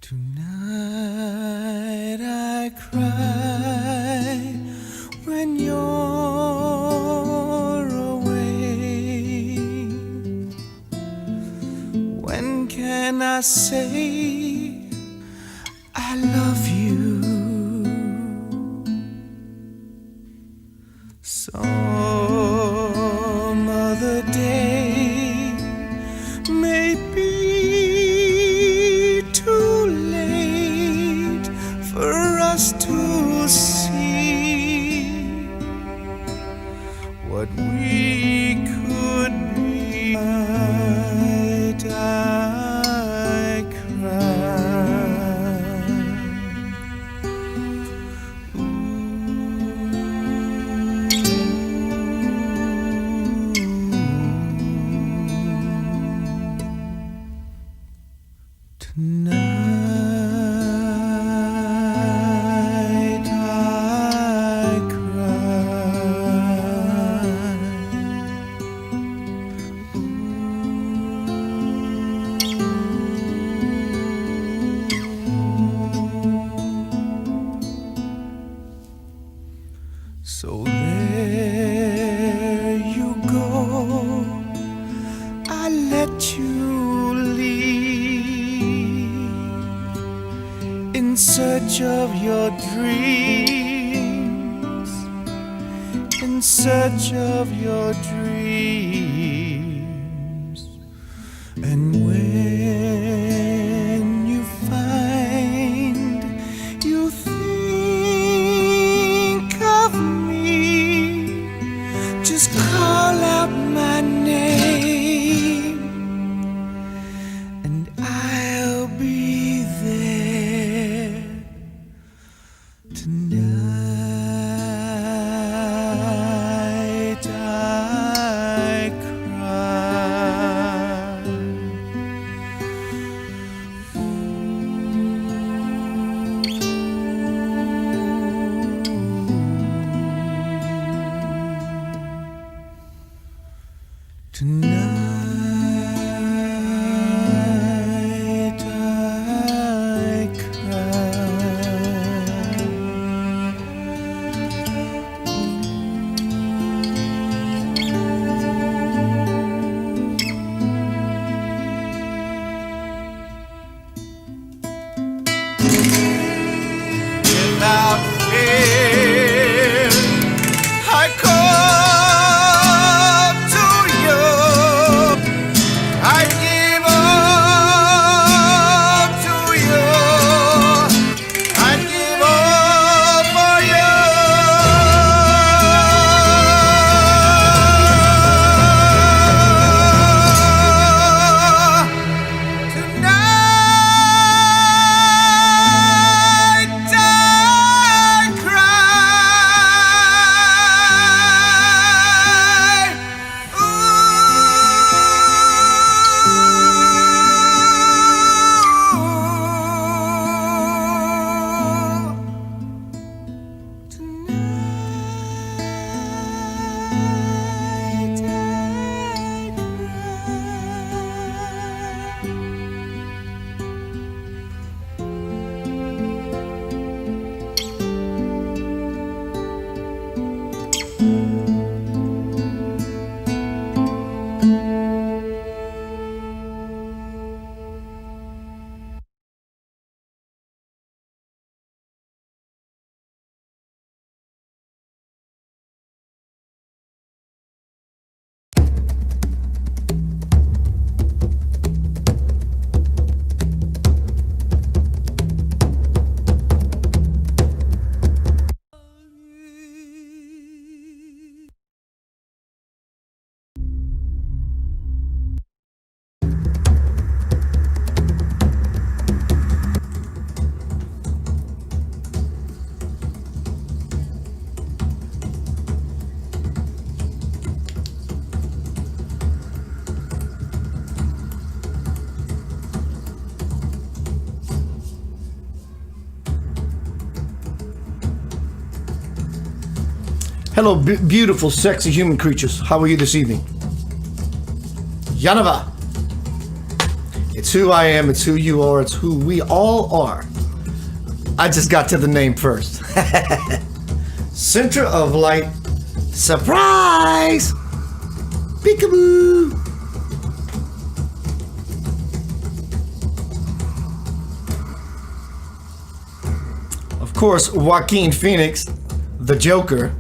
Tonight I cry when you're away. When can I say I love you? Some other day, maybe too late for us to see what we could be. I cry. Tonight I cry. So there you go, I let you in search of your dreams, in search of your dreams. And when you find you think of me, just call out my name and I'll be there. Tonight I cry. Tonight I without fear, I call to you. I give up to you. I give up for you. Hello, beautiful, sexy human creatures. How are you this evening? Yanova. It's It's who I am, it's who you are, it's who we all are. I just got to the name first. Center of Light, surprise! Peekaboo! Of course, Joaquin Phoenix, the Joker.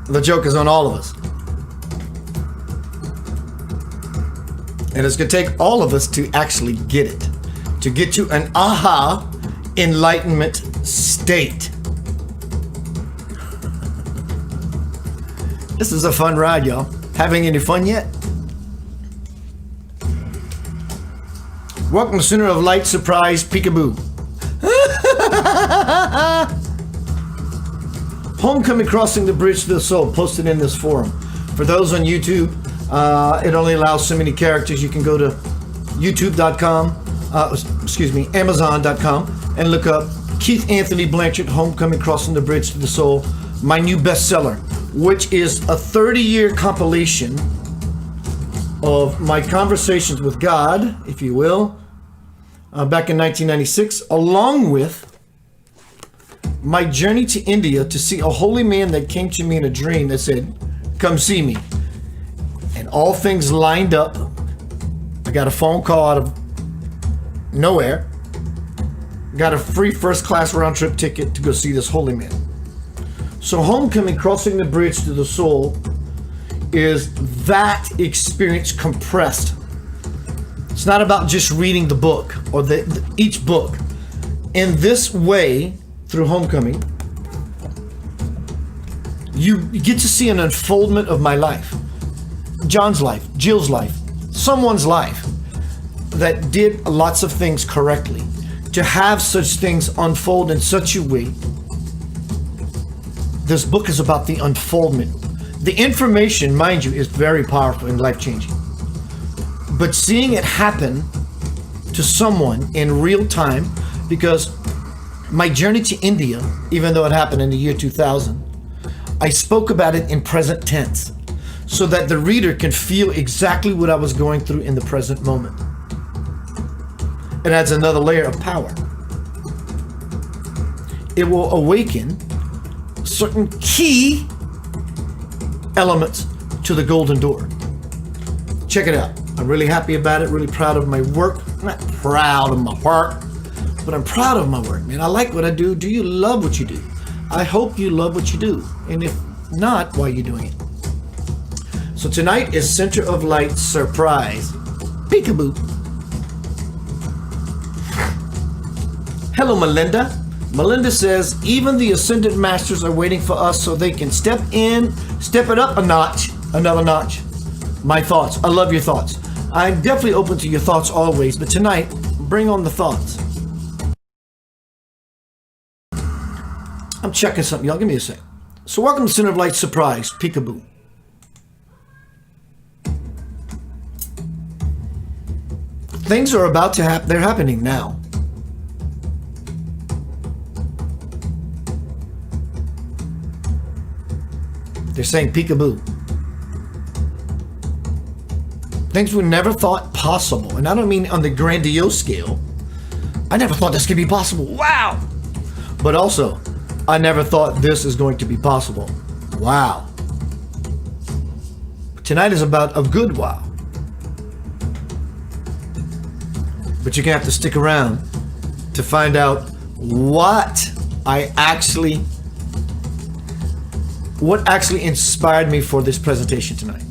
The Joker's on all of us. And it's going to take all of us to actually get it. To get to an aha enlightenment state. This is a fun ride, y'all. Having any fun yet? Welcome to Center of Light, surprise, peekaboo. Homecoming Crossing the Bridge to the Soul, posted in this forum. For those on YouTube, it only allows so many characters. You can go to youtube.com, Amazon.com, and look up Keith Anthony Blanchard, Homecoming Crossing the Bridge to the Soul, my new bestseller, which is a 30-year compilation of my conversations with God, if you will, back in 1996, along with my journey to India to see a holy man that came to me in a dream that said, come see me. And all things lined up. I got a phone call out of nowhere. Got a free first class round trip ticket to go see this holy man. So Homecoming Crossing the Bridge to the Soul is that experience compressed. It's not about just reading the book or each book. In this way, through Homecoming, you get to see an unfoldment of my life. John's life, Jill's life, someone's life that did lots of things correctly. To have such things unfold in such a way, this book is about the unfoldment. The information, mind you, is very powerful and life-changing. But seeing it happen to someone in real time, because my journey to India, even though it happened in the year 2000, I spoke about it in present tense so that the reader can feel exactly what I was going through in the present moment. It adds another layer of power. It will awaken certain key elements to the golden door. Check it out. I'm really happy about it, really proud of my work. I'm not proud of my work, but I'm proud of my work, man. I like what I do. Do you love what you do? I hope you love what you do. And if not, why are you doing it? So tonight is Center of Light surprise. Peekaboo. Hello, Melinda. Melinda says, even the Ascended Masters are waiting for us so they can step it up a notch, another notch. My thoughts. I love your thoughts. I'm definitely open to your thoughts always, but tonight, bring on the thoughts. I'm checking something, y'all. Give me a sec. So welcome to Center of Light surprise, peekaboo. Things are about to happen. They're happening now. They're saying peekaboo. Things we never thought possible. And I don't mean on the grandiose scale. I never thought this could be possible. Wow. But also, I never thought this is going to be possible. Wow. Tonight is about a good wow. But you're going to have to stick around to find out what actually inspired me for this presentation tonight.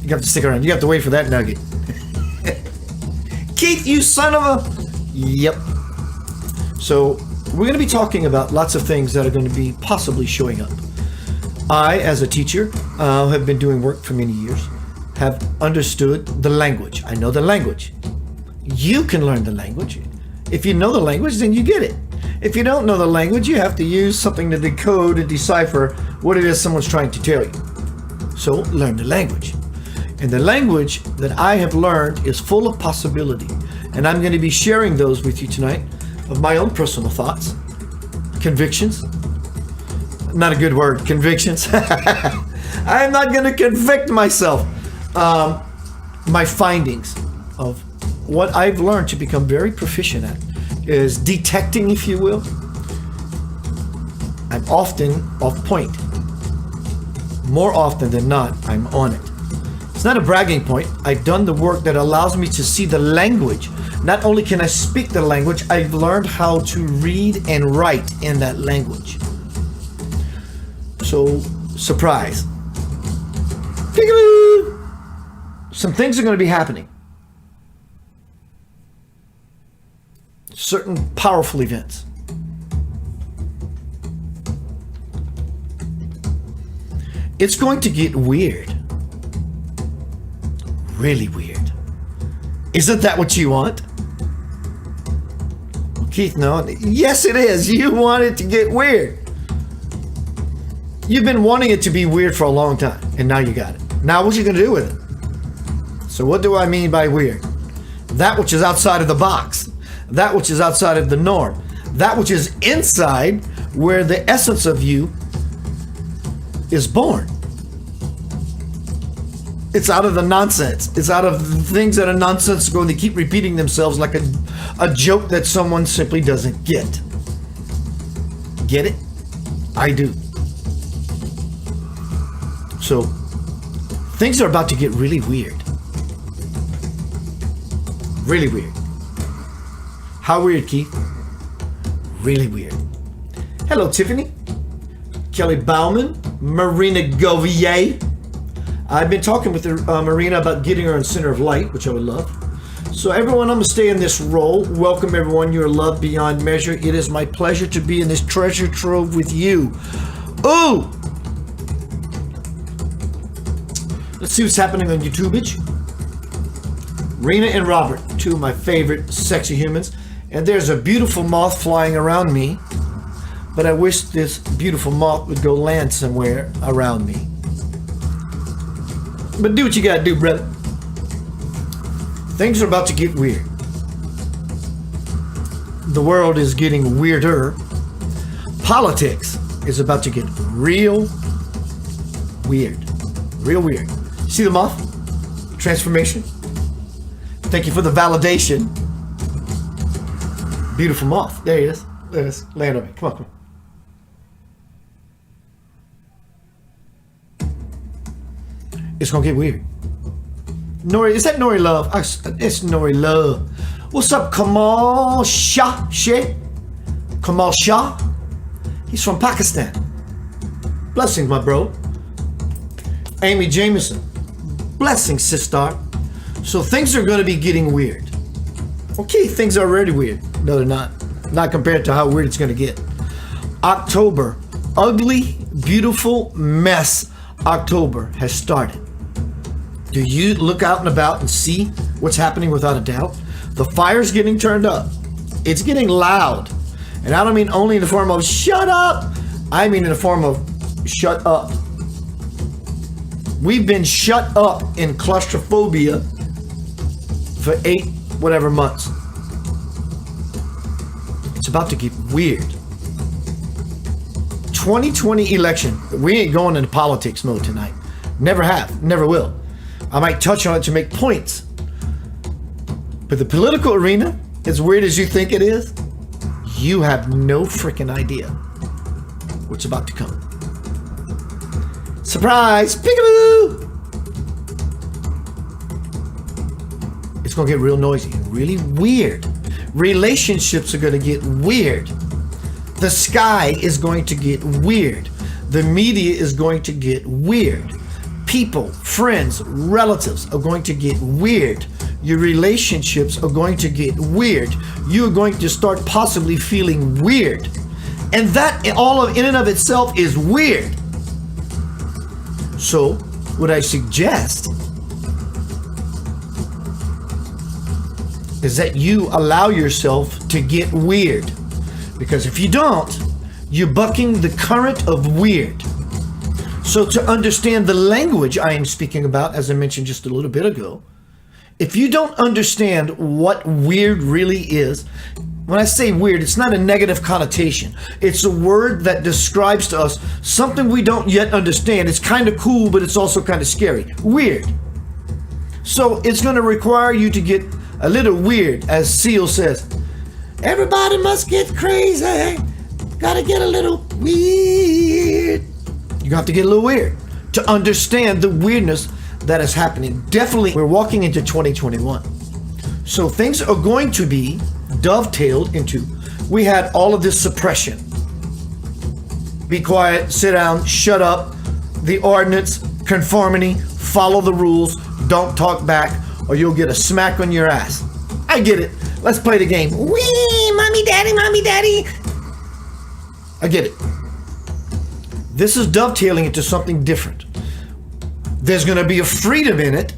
You have to stick around. You have to wait for that nugget. Keith, you son of a... Yep. So we're going to be talking about lots of things that are going to be possibly showing up. I, as a teacher, have been doing work for many years, have understood the language. I know the language. You can learn the language. If you know the language, then you get it. If you don't know the language, you have to use something to decode and decipher what it is someone's trying to tell you. So learn the language. And the language that I have learned is full of possibility. And I'm going to be sharing those with you tonight of my own personal thoughts, convictions. Not a good word, convictions. I'm not going to convict myself. My findings of what I've learned to become very proficient at is detecting, if you will. I'm often off point. More often than not, I'm on it. It's not a bragging point. I've done the work that allows me to see the language. Not only can I speak the language, I've learned how to read and write in that language. So, surprise. Peekaboo! Some things are going to be happening. Certain powerful events. It's going to get weird. Really weird. Isn't that what you want? Keith, no. Yes, it is. You want it to get weird. You've been wanting it to be weird for a long time, and now you got it. Now what are you going to do with it? So what do I mean by weird? That which is outside of the box. That which is outside of the norm. That which is inside where the essence of you is born. It's out of the nonsense. It's out of things that are nonsensical and they keep repeating themselves like a joke that someone simply doesn't get. Get it? I do. So, things are about to get really weird. Really weird. How weird, Keith? Really weird. Hello, Tiffany. Kelly Bauman. Marina Govier. I've been talking with Marina about getting her in Center of Light, which I would love. So everyone, I'm going to stay in this role. Welcome everyone. You are loved beyond measure. It is my pleasure to be in this treasure trove with you. Ooh! Let's see what's happening on YouTubeage. Rena and Robert, two of my favorite sexy humans. And there's a beautiful moth flying around me. But I wish this beautiful moth would go land somewhere around me. But do what you gotta do, brother. Things are about to get weird. The world is getting weirder. Politics is about to get real weird. Real weird. See the moth? Transformation. Thank you for the validation. Beautiful moth. There he is. There it is. Land on me. Come on, come on. It's gonna get weird. Nori, is that Nori Love? It's Nori Love. What's up, Kamal Shah? Kamal Shah? He's from Pakistan. Blessings, my bro. Amy Jameson. Blessings, sister. So things are gonna be getting weird. Okay, things are already weird. No, they're not. Not compared to how weird it's gonna get. October. Ugly, beautiful mess. October has started. Do you look out and about and see what's happening without a doubt? The fire's getting turned up. It's getting loud. And I don't mean only in the form of shut up. I mean in the form of shut up. We've been shut up in claustrophobia for 8 whatever months. It's about to get weird. 2020 election. We ain't going into politics mode tonight. Never have. Never will. I might touch on it to make points. But the political arena, as weird as you think it is, you have no freaking idea what's about to come. Surprise! Peekaboo! It's going to get real noisy and really weird. Relationships are going to get weird. The sky is going to get weird. The media is going to get weird. People, friends, relatives are going to get weird. Your relationships are going to get weird. You are going to start possibly feeling weird. And that all in and of itself is weird. So, what I suggest is that you allow yourself to get weird. Because if you don't, you're bucking the current of weird. So to understand the language I am speaking about, as I mentioned just a little bit ago, if you don't understand what weird really is, When I say weird, it's not a negative connotation. It's a word that describes to us something we don't yet understand. It's kind of cool, but it's also kind of scary. Weird. So it's going to require you to get a little weird, as Seal says. Everybody must get crazy. Gotta get a little weird. You have to get a little weird to understand the weirdness that is happening. Definitely, we're walking into 2021. So things are going to be dovetailed into, we had all of this suppression. Be quiet, sit down, shut up, the ordinance, conformity, follow the rules, don't talk back, or you'll get a smack on your ass. I get it. Let's play the game. Wee, mommy, daddy, mommy, daddy. I get it. This is dovetailing into something different. There's going to be a freedom in it,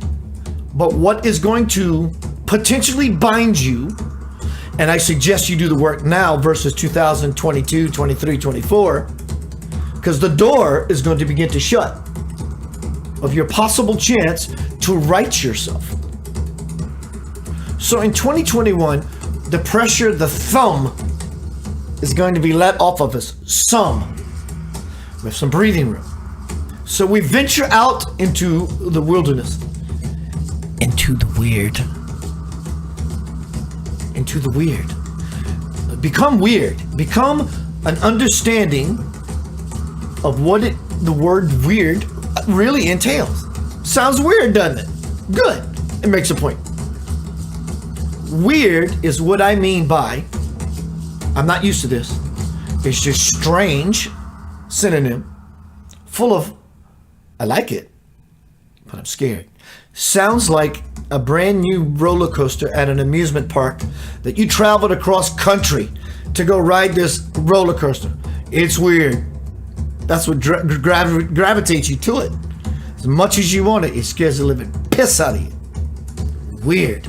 but what is going to potentially bind you, and I suggest you do the work now versus 2022, 23, 24, because the door is going to begin to shut of your possible chance to right yourself. So in 2021, the pressure, the thumb is going to be let off of us some, with some breathing room. So we venture out into the wilderness, into the weird. Into the weird. Become weird. Become an understanding of what the word weird really entails. Sounds weird, doesn't it? Good. It makes a point. Weird is what I mean by, I'm not used to this, it's just strange synonym, full of, I like it, but I'm scared. Sounds like a brand new roller coaster at an amusement park that you traveled across country to go ride this roller coaster. It's weird. That's what gravitates you to it. As much as you want it, it scares the living piss out of you. Weird.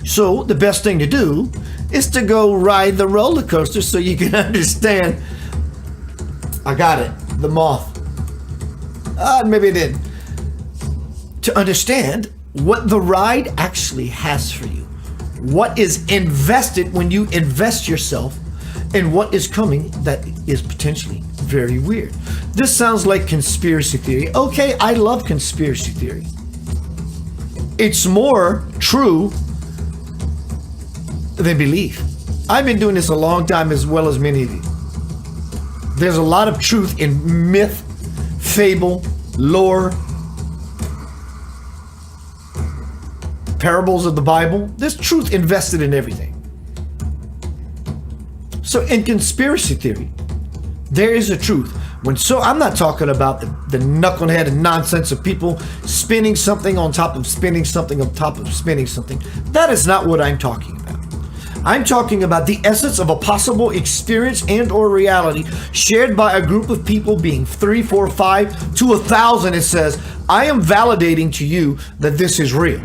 So the best thing to do is to go ride the roller coaster so you can understand. I got it. The moth. Maybe it didn't. To understand what the ride actually has for you. What is invested when you invest yourself, and what is coming that is potentially very weird. This sounds like conspiracy theory. Okay, I love conspiracy theory. It's more true than belief. I've been doing this a long time, as well as many of you. There's a lot of truth in myth, fable, lore, parables of the Bible. There's truth invested in everything. So in conspiracy theory, there is a truth. I'm not talking about the knucklehead and nonsense of people spinning something on top of spinning something on top of spinning something. That is not what I'm talking about. I'm talking about the essence of a possible experience and or reality shared by a group of people, being 3, 4, 5 to 1,000. It says, I am validating to you that this is real.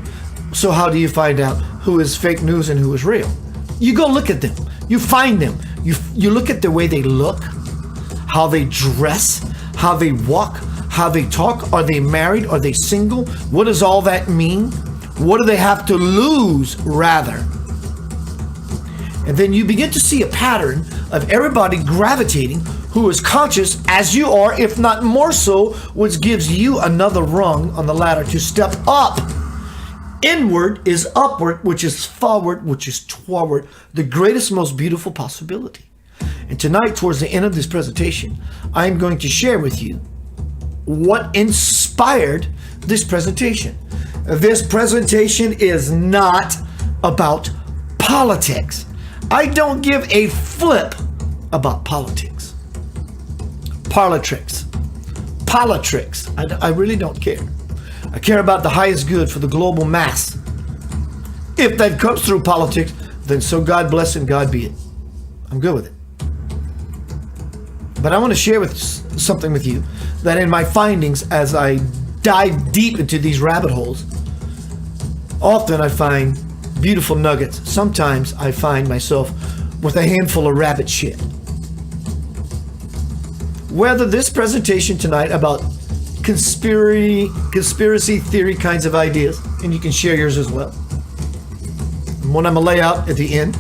So how do you find out who is fake news and who is real? You go look at them. You find them. You look at the way they look, how they dress, how they walk, how they talk. Are they married? Are they single? What does all that mean? What do they have to lose, rather? And then you begin to see a pattern of everybody gravitating who is conscious as you are, if not more so, which gives you another rung on the ladder to step up. Inward is upward, which is forward, which is toward the greatest, most beautiful possibility. And tonight, towards the end of this presentation, I'm going to share with you what inspired this presentation. This presentation is not about politics. I don't give a flip about politics. Politricks. I really don't care. I care about the highest good for the global mass. If that comes through politics, then so God bless and God be it. I'm good with it. But I want to share something with you that in my findings, as I dive deep into these rabbit holes, often I find beautiful nuggets. Sometimes I find myself with a handful of rabbit shit. Whether this presentation tonight about conspiracy theory kinds of ideas, and you can share yours as well. And one I'm gonna lay out at the end,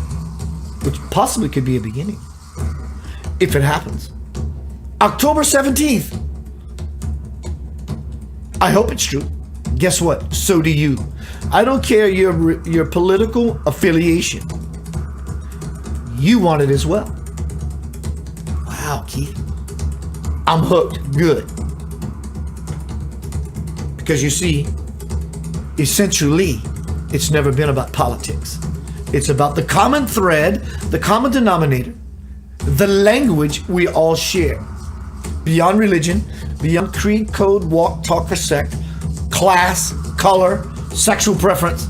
which possibly could be a beginning, if it happens. October 17th. I hope it's true. Guess what? So do you. I don't care your political affiliation. You want it as well. Wow, Keith. I'm hooked. Good. Because you see, essentially, it's never been about politics. It's about the common thread, the common denominator, the language we all share. Beyond religion, beyond creed, code, walk, talk, or sect, class, color, sexual preference.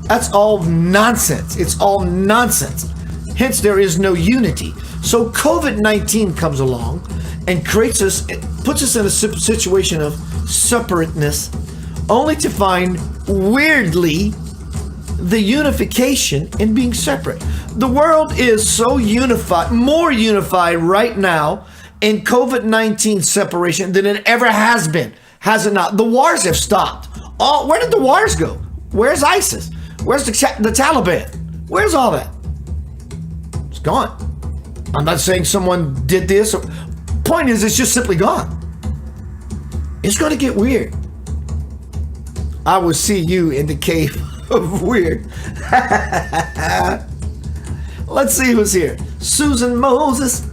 That's all nonsense. It's all nonsense. Hence, there is no unity. So COVID-19 comes along and puts us in a situation of separateness, only to find, weirdly, the unification in being separate. The world is so unified, more unified right now in COVID-19 separation than it ever has been. Has it not? The wars have stopped. Where did the wars go? Where's ISIS? Where's the Taliban? Where's all that? It's gone. I'm not saying someone did this. Point is, it's just simply gone. It's going to get weird. I will see you in the cave of weird. Let's see who's here. Susan Moses.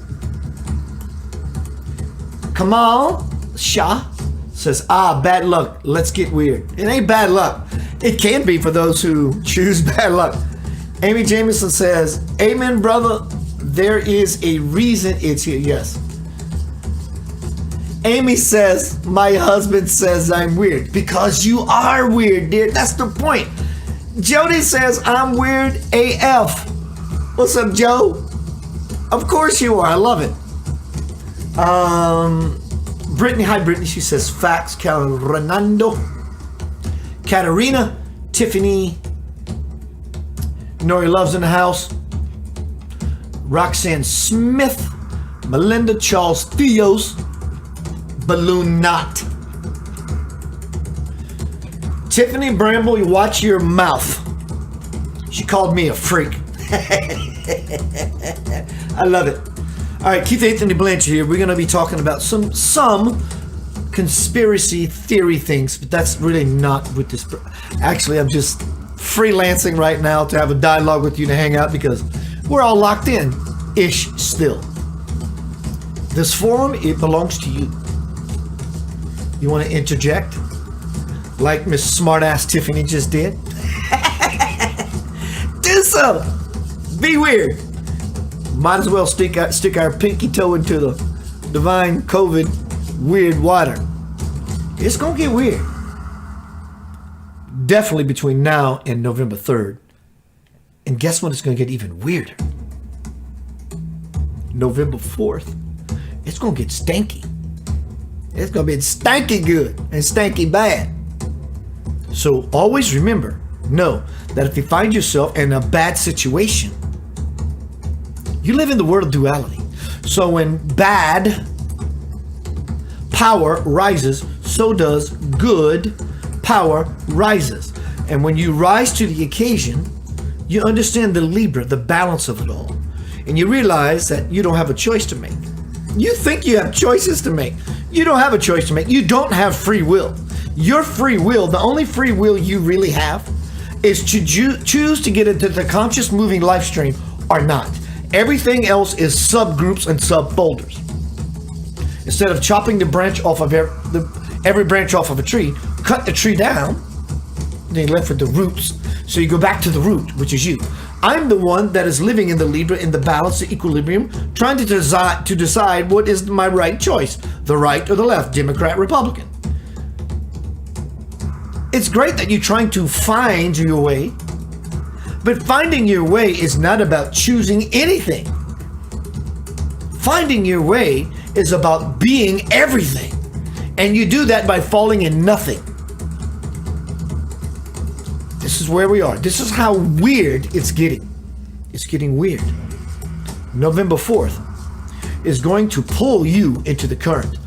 Kamal Shah says, bad luck. Let's get weird. It ain't bad luck. It can be for those who choose bad luck. Amy Jameson says, amen, brother. There is a reason it's here. Yes. Amy says, my husband says I'm weird. Because you are weird, dear. That's the point. Jody says, I'm weird AF. What's up, Joe? Of course you are. I love it. Brittany, hi Brittany. She says, facts. Renando. Katarina. Tiffany. Nori Loves in the house. Roxanne Smith. Melinda Charles Theos. Balloon Knot. Tiffany Bramble, you watch your mouth. She called me a freak. I love it. All right, Keith Anthony Blanchard here. We're going to be talking about some conspiracy theory things, but that's really not with this. Actually, I'm just freelancing right now to have a dialogue with you to hang out because we're all locked in-ish still. This forum, it belongs to you. You want to interject? Like Miss Smartass Tiffany just did? Do so! Be weird. Might as well stick our pinky toe into the divine COVID weird water. It's gonna get weird. Definitely between now and November 3rd. And guess when it's gonna get even weirder? November 4th. It's gonna get stanky. It's gonna be stanky good and stanky bad. So always know that if you find yourself in a bad situation, you live in the world of duality. So when bad power rises, so does good power rises. And when you rise to the occasion, you understand the Libra, the balance of it all. And you realize that you don't have a choice to make. You think you have choices to make. You don't have a choice to make. You don't have free will. Your free will, the only free will you really have, is to choose to get into the conscious moving life stream or not. Everything else is subgroups and subfolders. Instead of chopping the branch off of every branch off of a tree, cut the tree down, then you're left with the roots. So you go back to the root, which is you. I'm the one that is living in the Libra, in the balance, the equilibrium, trying to decide what is my right choice, the right or the left, Democrat, Republican. It's great that you're trying to find your way, but finding your way is not about choosing anything. Finding your way is about being everything, and you do that by falling in nothing. This is where we are. This is how weird it's getting. It's getting weird. November 4th is going to pull you into the current,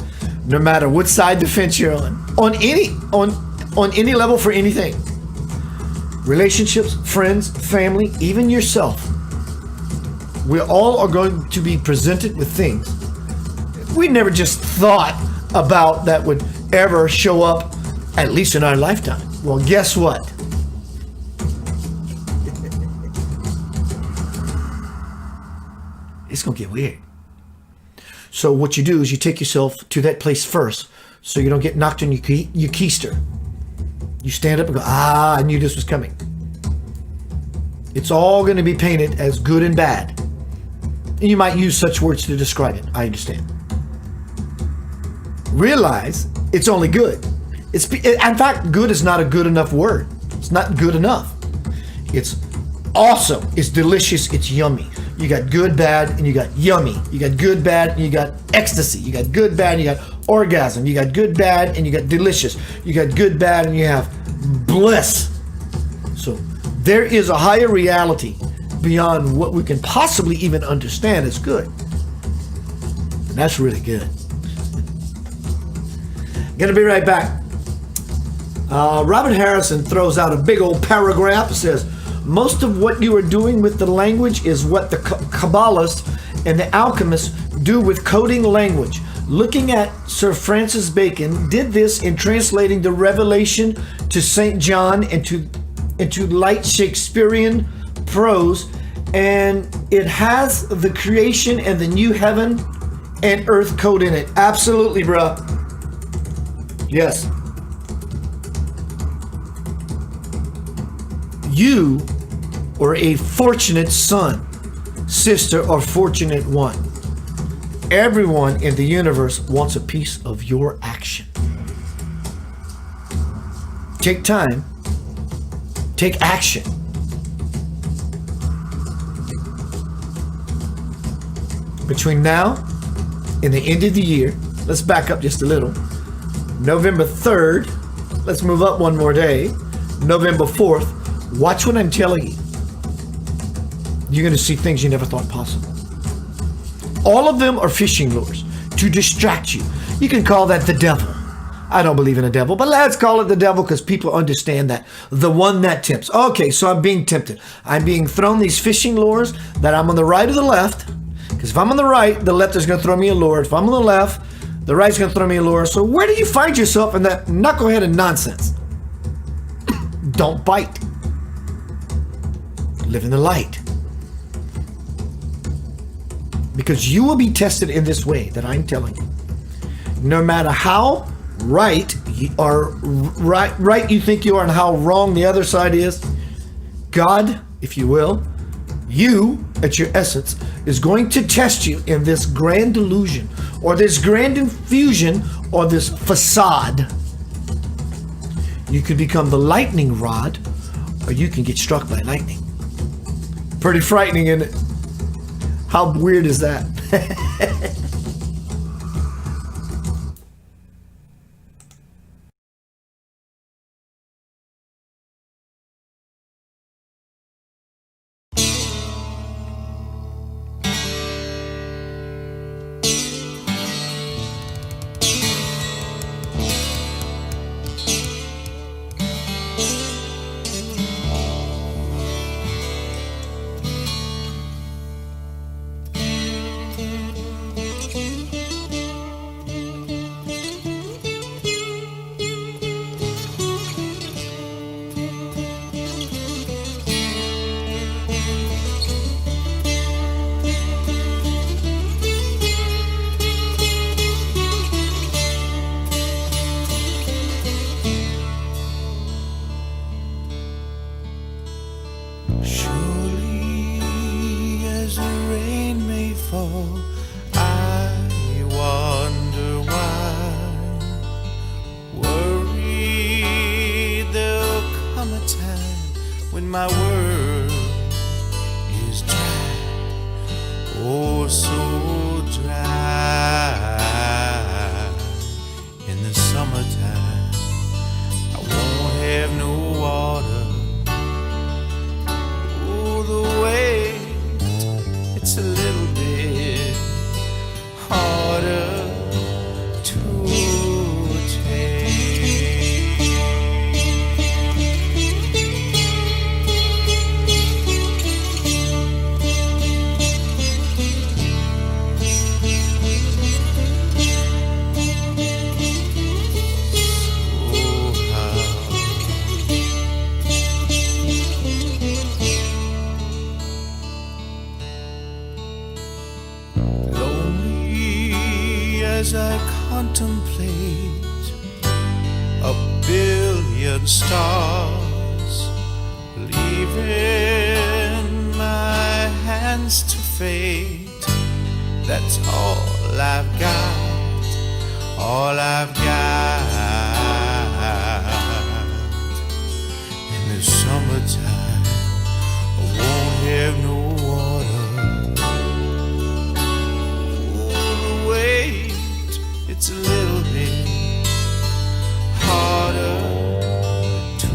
no matter what side the fence you're on any level for anything. Relationships, friends, family, even yourself. We all are going to be presented with things we never just thought about that would ever show up, at least in our lifetime. Well, guess what? It's going to get weird. So what you do is you take yourself to that place first so you don't get knocked on your keister. You stand up and go, I knew this was coming. It's all going to be painted as good and bad. And you might use such words to describe it. I understand. Realize it's only good. In fact, good is not a good enough word. It's not good enough. It's awesome. It's delicious. It's yummy. You got good, bad, and you got yummy. You got good, bad, and you got ecstasy. You got good, bad, and you got orgasm. You got good, bad, and you got delicious. You got good, bad, and you have bliss. So there is a higher reality beyond what we can possibly even understand as good. And that's really good. Gonna be right back. Robert Harrison throws out a big old paragraph that says, most of what you are doing with the language is what the Kabbalists and the alchemists do with coding language. Looking at Sir Francis Bacon did this in translating the Revelation to St. John into light Shakespearean prose, and it has the creation and the new heaven and earth code in it. Absolutely, bruh. Yes. You are a fortunate son, sister, or fortunate one. Everyone in the universe wants a piece of your action. Take time. Take action. Between now and the end of the year, let's back up just a little. November 3rd, let's move up one more day. November 4th, watch what I'm telling you. You're going to see things you never thought possible. All of them are fishing lures to distract you. You can call that the devil. I don't believe in a devil, but let's call it the devil because people understand that. The one that tempts. Okay, so I'm being tempted. I'm being thrown these fishing lures that I'm on the right or the left. Because if I'm on the right, the left is going to throw me a lure. If I'm on the left, the right's going to throw me a lure. So where do you find yourself in that knucklehead and nonsense? Don't bite. Live in the light. Because you will be tested in this way that I'm telling you. No matter how right you think you are and how wrong the other side is, God, if you will, you at your essence is going to test you in this grand delusion or this grand infusion or this facade. You could become the lightning rod or you can get struck by lightning. Pretty frightening, isn't it? How weird is that? My world is dry, oh so dry. In the summertime, I won't have no water. Oh, the wait, it's a little bit harder to take. as I contemplate a billion stars, leaving my hands to fate. That's all I've got, all I've got. In the summertime, I won't have no water. Oh, wait, it's a little bit harder to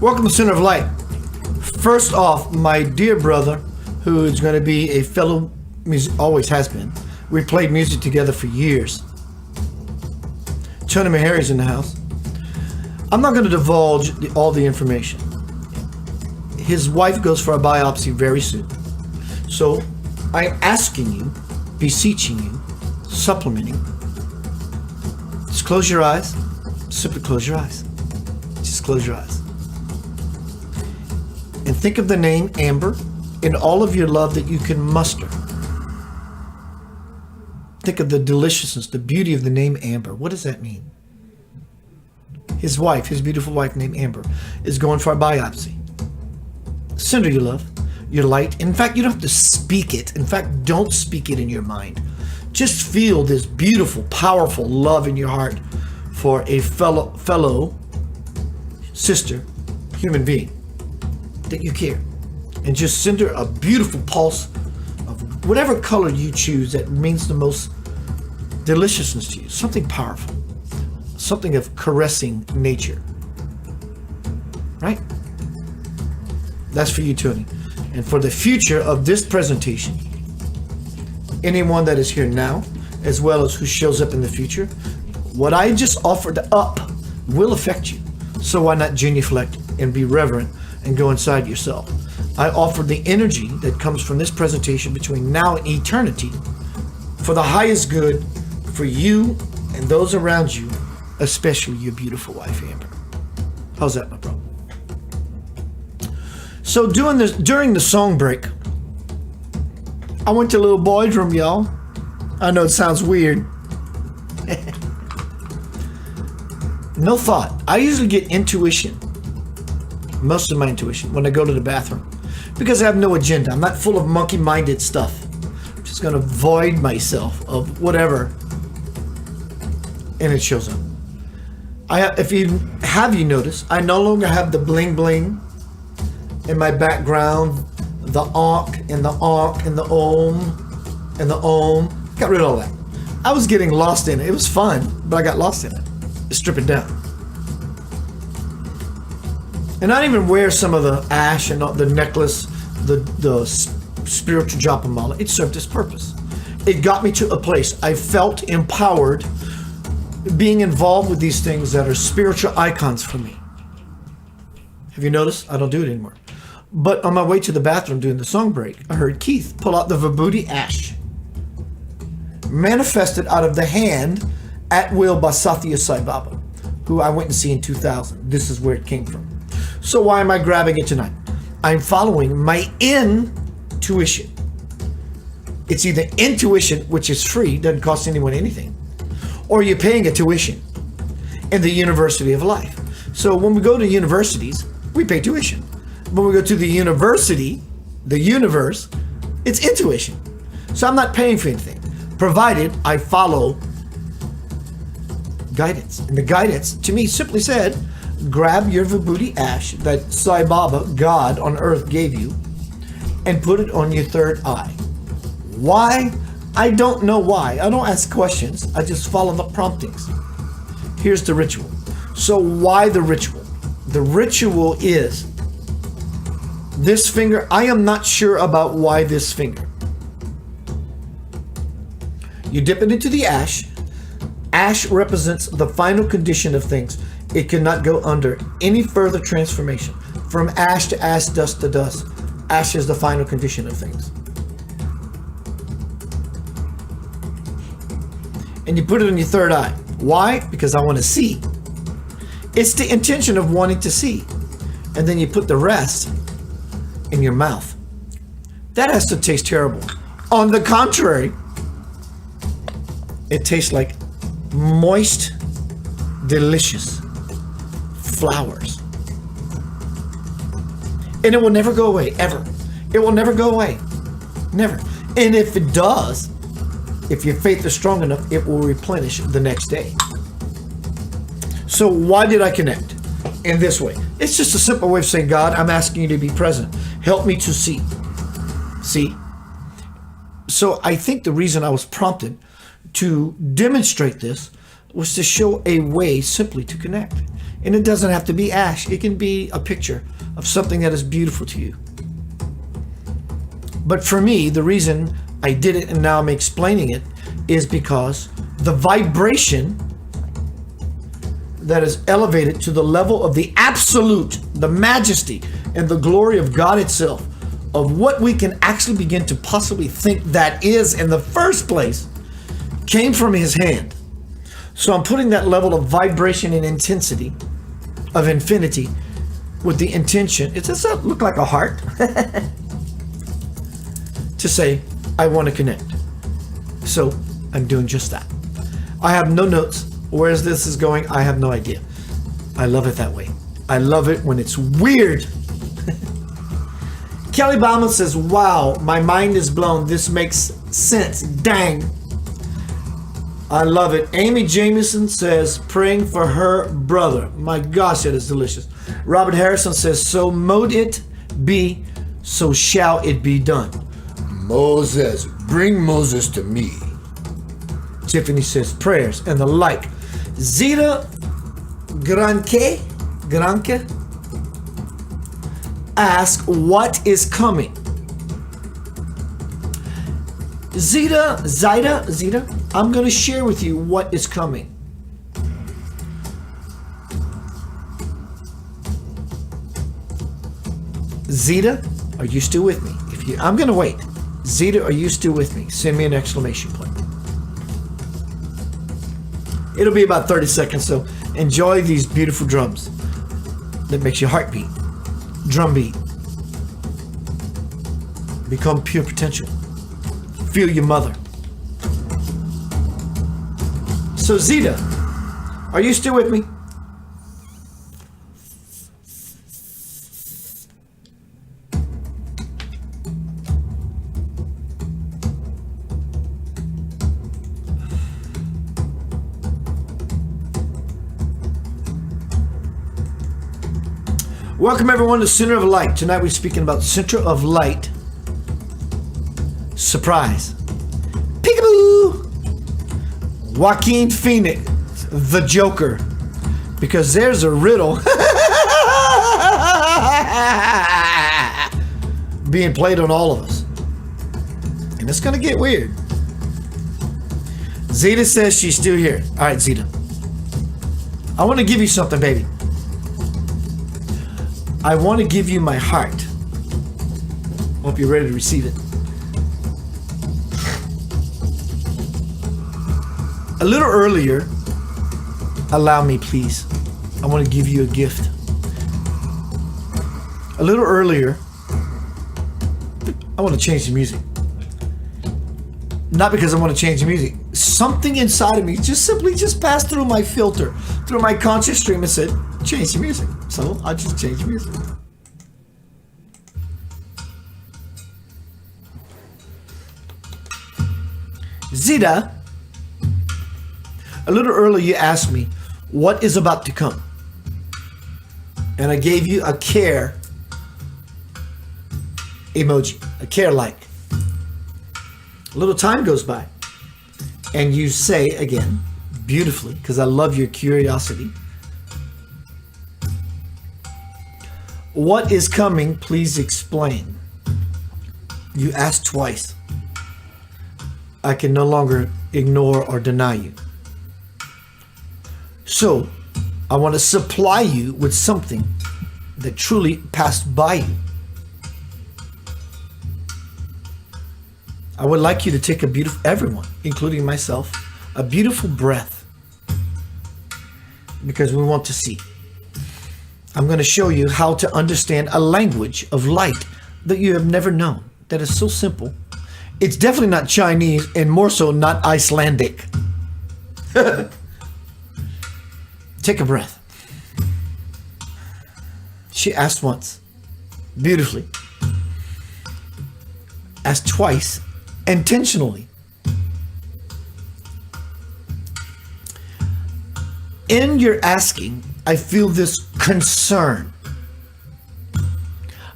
Welcome to Center of Light. First off, my dear brother, who is going to be a fellow always has been. We played music together for years. Tony Meharry's in the house. I'm not going to divulge all the information. His wife goes for a biopsy very soon. So I'm asking you, beseeching you, supplementing. Just close your eyes. Simply close your eyes. Just close your eyes. And think of the name Amber and all of your love that you can muster. Think of the deliciousness, the beauty of the name Amber. What does that mean? His wife, his beautiful wife named Amber, is going for a biopsy. Send her your love, your light. In fact, you don't have to speak it. In fact, don't speak it in your mind. Just feel this beautiful, powerful love in your heart for a fellow sister, human being that you care. And just send her a beautiful pulse of whatever color you choose that means the most deliciousness to you. Something powerful. Something of caressing nature. Right? That's for you, Tony. And for the future of this presentation, anyone that is here now, as well as who shows up in the future, what I just offered up will affect you. So why not genuflect and be reverent and go inside yourself? I offer the energy that comes from this presentation between now and eternity for the highest good for you and those around you, especially your beautiful wife, Amber. How's that, my bro? So during the song break, I went to a little boy's room, y'all. I know it sounds weird. No thought. I usually get intuition, most of my intuition, when I go to the bathroom, because I have no agenda. I'm not full of monkey-minded stuff. I'm just going to void myself of whatever, and it shows up. If you noticed, I no longer have the bling bling in my background, the ankh and the ankh and the om and the om. Got rid of all that. I was getting lost in it. It was fun, but I got lost in it. Strip it down. And I didn't even wear some of the ash and the necklace, the spiritual japamala. It served its purpose. It got me to a place I felt empowered being involved with these things that are spiritual icons for me. Have you noticed? I don't do it anymore. But on my way to the bathroom during the song break, I heard Keith pull out the Vibhuti ash, manifested out of the hand at will by Satya Sai Baba, who I went and see in 2000. This is where it came from. So why am I grabbing it tonight? I'm following my intuition. It's either intuition, which is free, doesn't cost anyone anything, or you're paying a tuition in the University of Life. So when we go to universities, we pay tuition. When we go to the university, the universe, it's intuition. So I'm not paying for anything, provided I follow guidance. And the guidance, to me, simply said, grab your Vibhuti ash that Sai Baba, God on earth, gave you, and put it on your third eye. Why? I don't know why. I don't ask questions. I just follow the promptings. Here's the ritual. So why the ritual? The ritual is this finger. I am not sure about why this finger. You dip it into the ash. Ash represents the final condition of things. It cannot go under any further transformation. From ash to ash, dust to dust. Ash is the final condition of things. And you put it in your third eye. Why? Because I want to see. It's the intention of wanting to see. And then you put the rest in your mouth. That has to taste terrible. On the contrary, it tastes like moist, delicious flowers. And it will never go away, ever. It will never go away. Never. And if it does, if your faith is strong enough, it will replenish the next day. So why did I connect in this way? It's just a simple way of saying, God, I'm asking you to be present. Help me to see. See? So I think the reason I was prompted to demonstrate this was to show a way simply to connect. And it doesn't have to be ash. It can be a picture of something that is beautiful to you. But for me, the reason I did it and now I'm explaining it is because the vibration that is elevated to the level of the absolute, the majesty and the glory of God itself, of what we can actually begin to possibly think that is in the first place, came from his hand. So I'm putting that level of vibration and intensity of infinity with the intention, it does that look like a heart? To say, I want to connect. So I'm doing just that. I have no notes. Where this is going, I have no idea. I love it that way. I love it when it's weird. Kelly Bauman says, wow, my mind is blown. This makes sense. Dang. I love it. Amy Jameson says, praying for her brother. My gosh, that is delicious. Robert Harrison says, so mote it be, so shall it be done. Moses, bring Moses to me. Tiffany says, prayers and the like. Zita Granke ask, what is coming? Zita, I'm going to share with you what is coming. Zita, are you still with me? I'm going to wait. Zita, are you still with me? Send me an exclamation point. It'll be about 30 seconds, so enjoy these beautiful drums that makes your heart beat. Drum beat. Become pure potential. Feel your mother. So Zeta, are you still with me? Welcome everyone to Center of Light. Tonight we're speaking about Center of Light. Surprise. Peekaboo! Joaquin Phoenix, the Joker. Because there's a riddle being played on all of us. And it's gonna get weird. Zeta says she's still here. Alright, Zeta. I want to give you something, baby. I want to give you my heart. Hope you're ready to receive it. A little earlier, allow me please. I want to give you a gift. A little earlier, I want to change the music. Not because I want to change the music. Something inside of me simply passed through my filter, through my conscious stream and said, change the music. So I just changed the music. Zeta, a little earlier you asked me, what is about to come? And I gave you a care emoji, a care like. A little time goes by and you say again, beautifully, because I love your curiosity, what is coming? Please explain. You asked twice. I can no longer ignore or deny you. So, I want to supply you with something that truly passed by you. I would like you to take everyone, including myself, a beautiful breath. Because we want to see. I'm going to show you how to understand a language of light that you have never known. That is so simple. It's definitely not Chinese and more so not Icelandic. Take a breath. She asked once, beautifully. Asked twice, intentionally. In your asking, I feel this concern.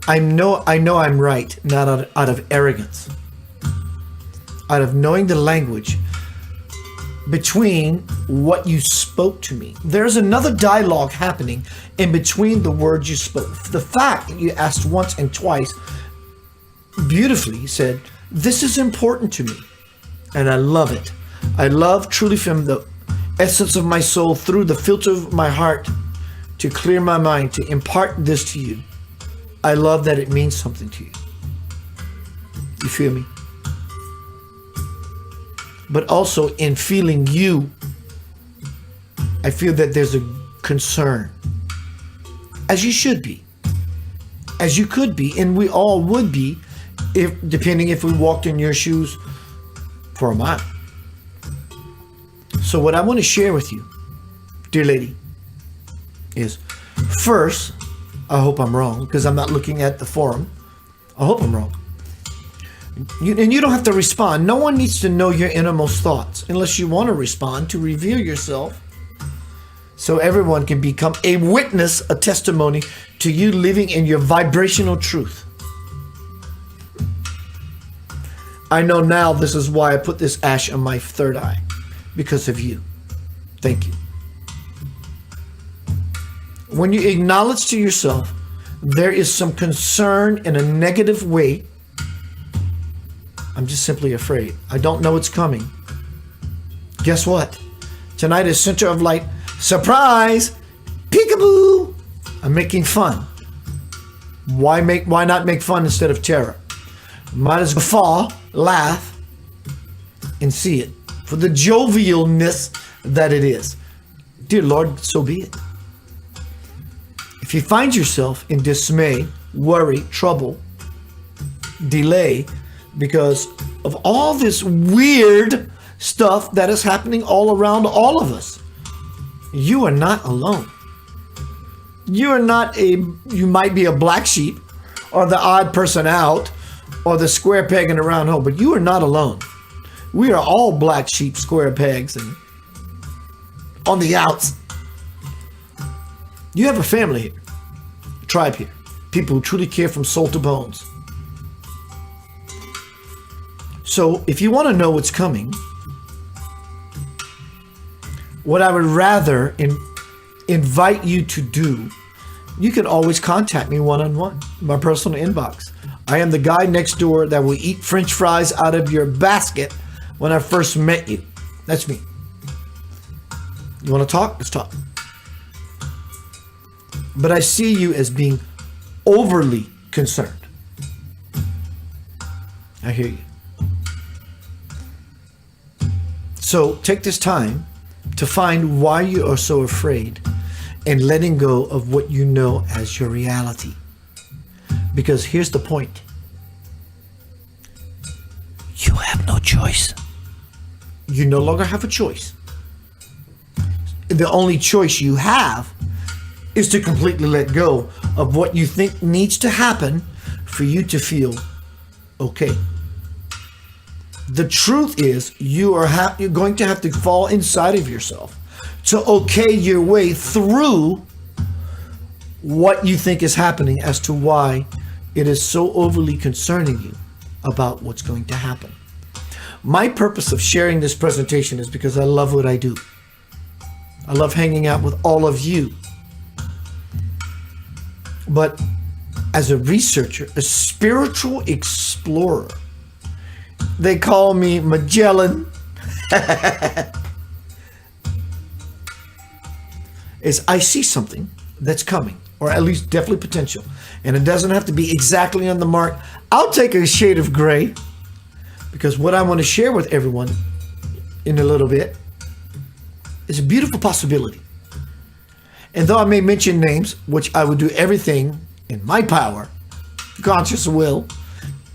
I know I'm right, not out of arrogance. Out of knowing the language between what you spoke to me. There's another dialogue happening in between the words you spoke. The fact that you asked once and twice beautifully said, this is important to me. And I love it. I love truly from the essence of my soul, through the filter of my heart, to clear my mind, to impart this to you. I love that it means something to you. You feel me? But also in feeling you, I feel that there's a concern. As you should be. As you could be, and we all would be, depending if we walked in your shoes for a mile. So what I want to share with you, dear lady, is first, I hope I'm wrong, because I'm not looking at the forum. I hope I'm wrong. And you don't have to respond. No one needs to know your innermost thoughts unless you want to respond, to reveal yourself so everyone can become a witness, a testimony to you living in your vibrational truth. I know now this is why I put this ash on my third eye, because of you. Thank you. When you acknowledge to yourself there is some concern in a negative way, I'm just simply afraid. I don't know what's coming. Guess what? Tonight is Center of Light. Surprise! Peekaboo! I'm making fun. Why not make fun instead of terror? Might as well fall, laugh, and see it. For the jovialness that it is. Dear Lord, so be it. If you find yourself in dismay, worry, trouble, delay, because of all this weird stuff that is happening all around all of us, you are not alone. You might be a black sheep or the odd person out or the square peg in a round hole, but you are not alone. We are all black sheep, square pegs, and on the outs. You have a family here, a tribe here, people who truly care from soul to bones. So if you want to know what's coming, what I would rather invite you to do, you can always contact me one-on-one, my personal inbox. I am the guy next door that will eat French fries out of your basket when I first met you. That's me. You want to talk? Let's talk. But I see you as being overly concerned. I hear you. So take this time to find why you are so afraid and letting go of what you know as your reality. Because here's the point. You have no choice. You no longer have a choice. The only choice you have is to completely let go of what you think needs to happen for you to feel okay. The truth is, you're going to have to fall inside of yourself to okay your way through what you think is happening as to why it is so overly concerning you about what's going to happen. My purpose of sharing this presentation is because I love what I do. I love hanging out with all of you. But as a researcher, a spiritual explorer, they call me Magellan. Is I see something that's coming, or at least definitely potential, and it doesn't have to be exactly on the mark. I'll take a shade of gray, because what I want to share with everyone in a little bit is a beautiful possibility. And though I may mention names, which I would do everything in my power, conscious will,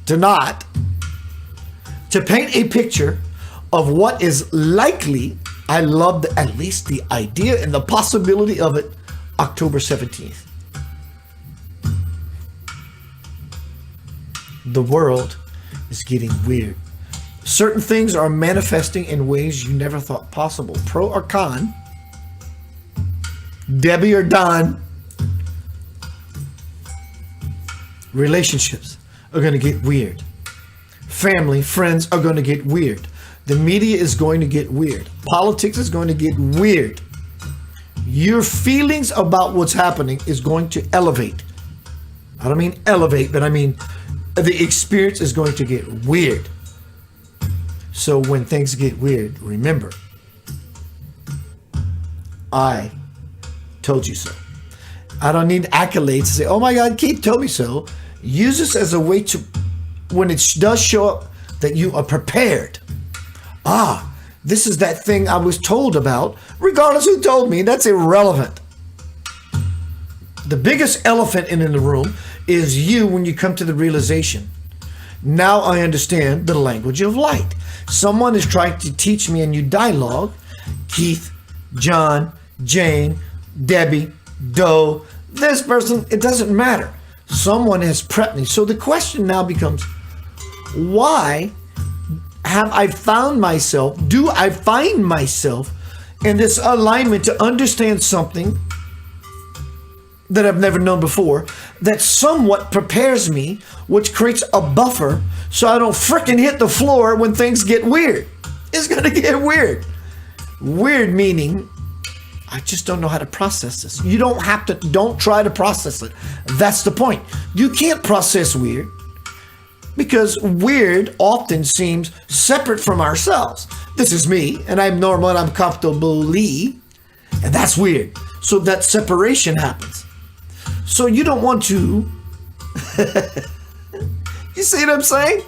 to paint a picture of what is likely, I love at least the idea and the possibility of it, October 17th. The world is getting weird. Certain things are manifesting in ways you never thought possible. Pro or con, Debbie or Don, relationships are going to get weird. Family, friends are going to get weird. The media is going to get weird. Politics is going to get weird. Your feelings about what's happening is going to elevate. I don't mean elevate, but I mean the experience is going to get weird. So when things get weird, remember, I told you so. I don't need accolades to say, oh my God, Keith told me so. Use this as a way to, when it does show up, that you are prepared. This is that thing I was told about. Regardless who told me, that's irrelevant. The biggest elephant in the room is you when you come to the realization. Now I understand the language of light. Someone is trying to teach me a new dialogue. Keith, John, Jane, Debbie, Doe, this person, it doesn't matter. Someone has prepped me. So the question now becomes, why have I found myself, do I find myself in this alignment to understand something that I've never known before, that somewhat prepares me, which creates a buffer so I don't frickin' hit the floor when things get weird. It's gonna get weird. Weird meaning, I just don't know how to process this. You don't try to process it. That's the point. You can't process weird because weird often seems separate from ourselves. This is me, and I'm normal, and I'm comfortably, and that's weird. So that separation happens. So you don't want to, you see what I'm saying?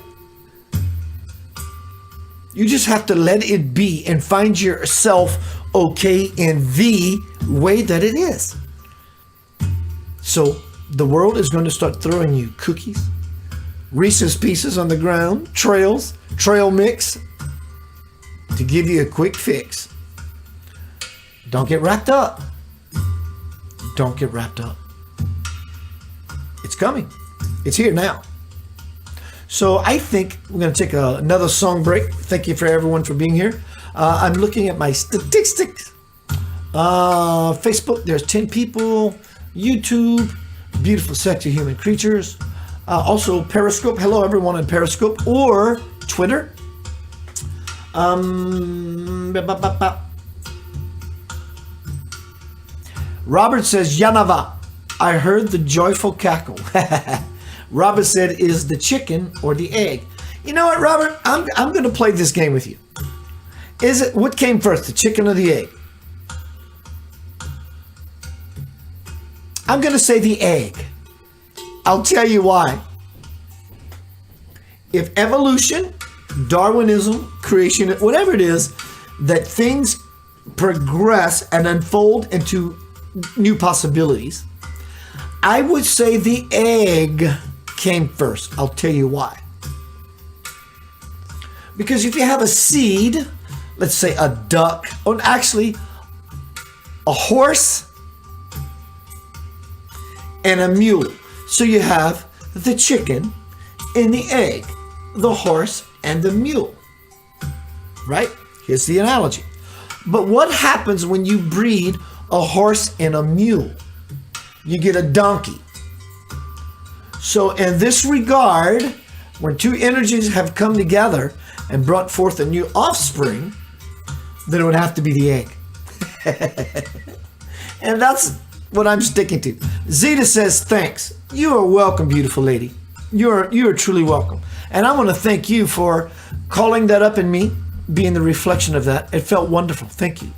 You just have to let it be and find yourself okay in the way that it is. So the world is going to start throwing you cookies, Reese's Pieces on the ground, trail mix, to give you a quick fix. Don't get wrapped up. Don't get wrapped up. It's coming. It's here now. So I think we're going to take another song break. Thank you for everyone for being here. I'm looking at my statistics. Facebook, there's 10 people. YouTube, beautiful, sexy human creatures. Also Periscope. Hello everyone on Periscope or Twitter. Robert says, Yanava, I heard the joyful cackle. Robert said, is the chicken or the egg? You know what, Robert? I'm going to play this game with you. Is it, what came first, the chicken or the egg? I'm going to say the egg. I'll tell you why. If evolution, Darwinism, creation, whatever it is, that things progress and unfold into new possibilities, I would say the egg came first. I'll tell you why. Because if you have a seed, let's say a duck, or actually a horse and a mule. So you have the chicken and the egg, the horse and the mule, right? Here's the analogy. But what happens when you breed a horse and a mule? You get a donkey. So in this regard, when two energies have come together and brought forth a new offspring, then it would have to be the egg. And that's what I'm sticking to. Zeta says, thanks. You are welcome, beautiful lady. You are truly welcome. And I want to thank you for calling that up in me, being the reflection of that. It felt wonderful. Thank you.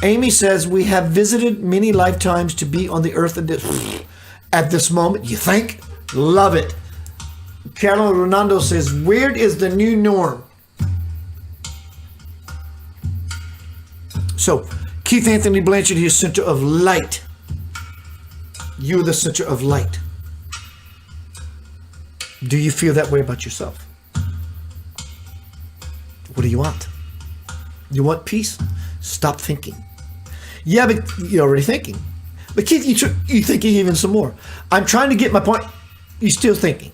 Amy says, we have visited many lifetimes to be on the earth at this moment. You think? Love it. Carolyn Ronaldo says, weird is the new norm. So, Keith Anthony Blanchard here, center of light. You're the center of light. Do you feel that way about yourself? What do you want? You want peace? Stop thinking. Yeah, but you're already thinking. But Keith, you're thinking even some more. I'm trying to get my point. You're still thinking.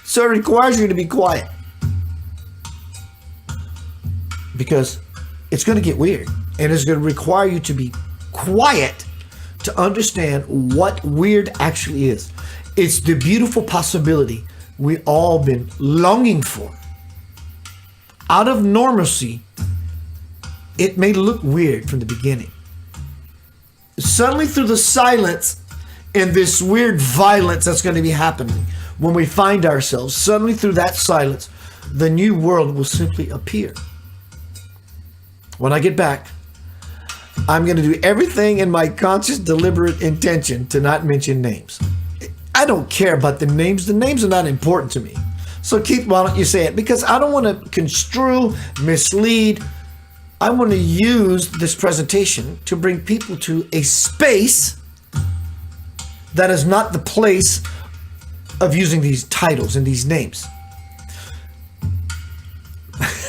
So it requires you to be quiet. Because it's going to get weird. And it's going to require you to be quiet to understand what weird actually is. It's the beautiful possibility we all been longing for. Out of normalcy, it may look weird from the beginning. Suddenly through the silence and this weird violence that's going to be happening when we find ourselves, suddenly through that silence, the new world will simply appear. When I get back, I'm going to do everything in my conscious, deliberate intention to not mention names. I don't care about the names. The names are not important to me. So Keith, why don't you say it? Because I don't want to construe, mislead. I want to use this presentation to bring people to a space that is not the place of using these titles and these names.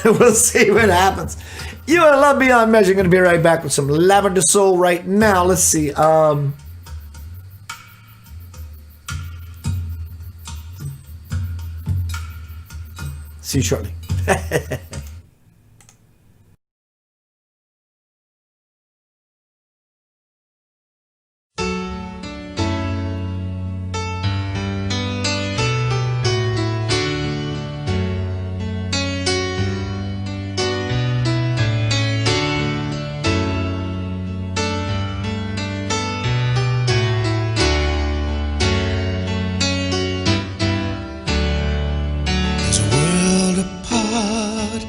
We'll see what happens. You are Love Beyond Measure. Going to be right back with some Lavender Soul right now. Let's see. See you shortly. There's a world apart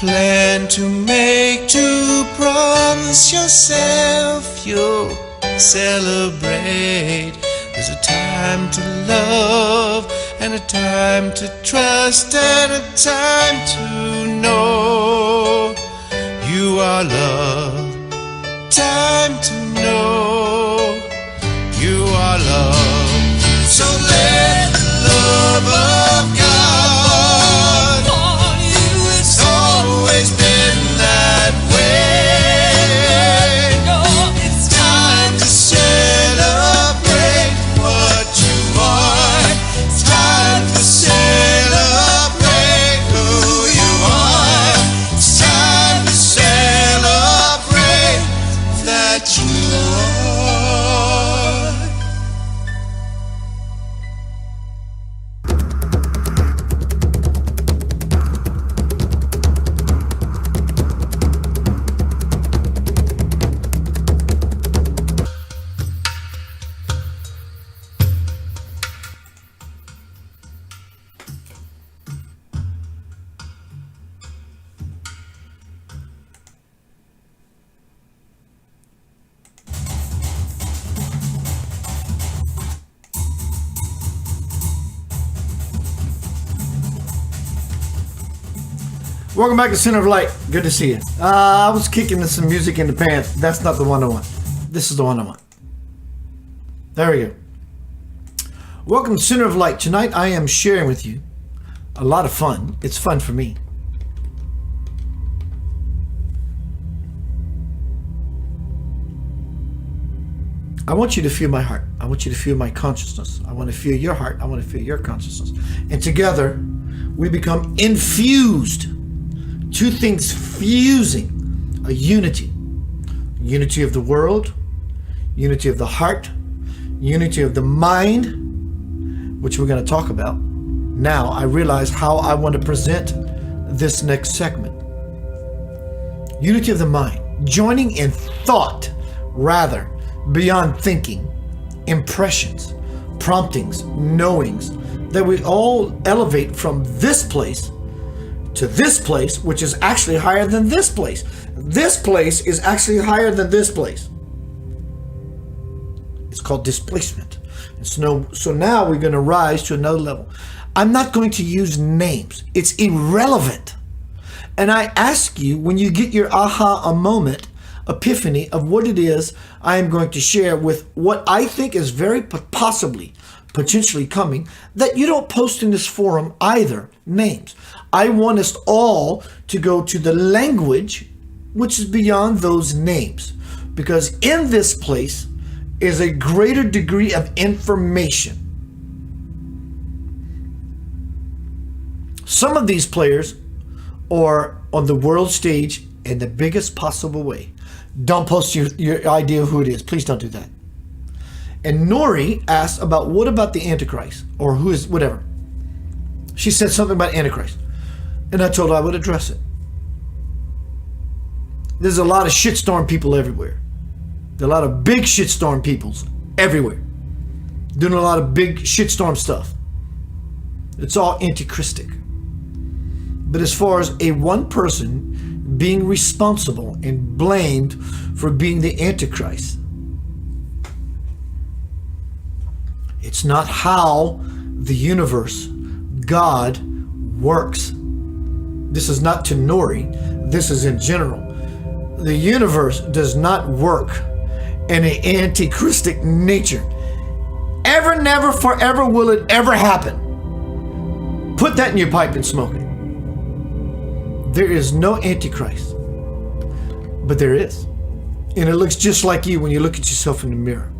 plan to make, to promise yourself you'll celebrate. There's a time to love and a time to trust and a time to know you are loved. Time to know you are loved. So let the love of God for you, it's always been that way. It's time to celebrate what you are. It's time to celebrate who you are. It's time to celebrate that you are. Welcome back to Center of Light. Good to see you. I was kicking some music in the pants. That's not the one I want. This is the one I want. There we go. Welcome to Center of Light. Tonight I am sharing with you a lot of fun. It's fun for me. I want you to feel my heart. I want you to feel my consciousness. I want to feel your heart. I want to feel your consciousness. And together we become infused. Two things fusing a unity. Unity of the world, unity of the heart, unity of the mind, which we're going to talk about. Now I realize how I want to present this next segment. Unity of the mind, joining in thought rather beyond thinking, impressions, promptings, knowings, that we all elevate from this place to this place, which is actually higher than this place. This place is actually higher than this place. It's called displacement. So now we're going to rise to another level. I'm not going to use names. It's irrelevant. And I ask you, when you get your aha moment, epiphany of what it is I am going to share with what I think is very possibly, potentially coming, that you don't post in this forum either names. I want us all to go to the language which is beyond those names, because in this place is a greater degree of information. Some of these players are on the world stage in the biggest possible way. Don't post your idea of who it is. Please don't do that. And Nori asked about, what about the Antichrist? Or who is, whatever. She said something about Antichrist. And I told her I would address it. There's a lot of shitstorm people everywhere. There are a lot of big shitstorm peoples everywhere. Doing a lot of big shitstorm stuff. It's all antichristic. But as far as a one person being responsible and blamed for being the Antichrist, it's not how the universe, God, works. This is not to Nori. This is in general. The universe does not work in an antichristic nature. Ever, never, forever will it ever happen. Put that in your pipe and smoke it. There is no Antichrist. But there is. And it looks just like you when you look at yourself in the mirror.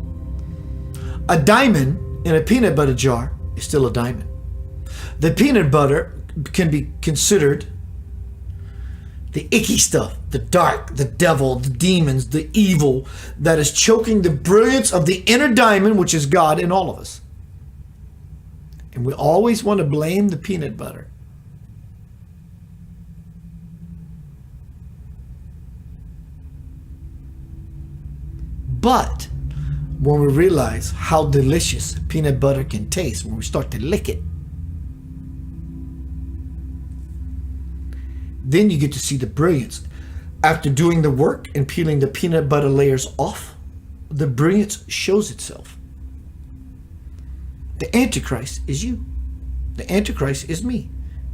A diamond in a peanut butter jar is still a diamond. The peanut butter can be considered the icky stuff, the dark, the devil, the demons, the evil that is choking the brilliance of the inner diamond, which is God in all of us. And we always want to blame the peanut butter. But when we realize how delicious peanut butter can taste, when we start to lick it, Then you get to see the brilliance. After doing the work and peeling the peanut butter layers off, the brilliance shows itself. The Antichrist is you. The Antichrist is me.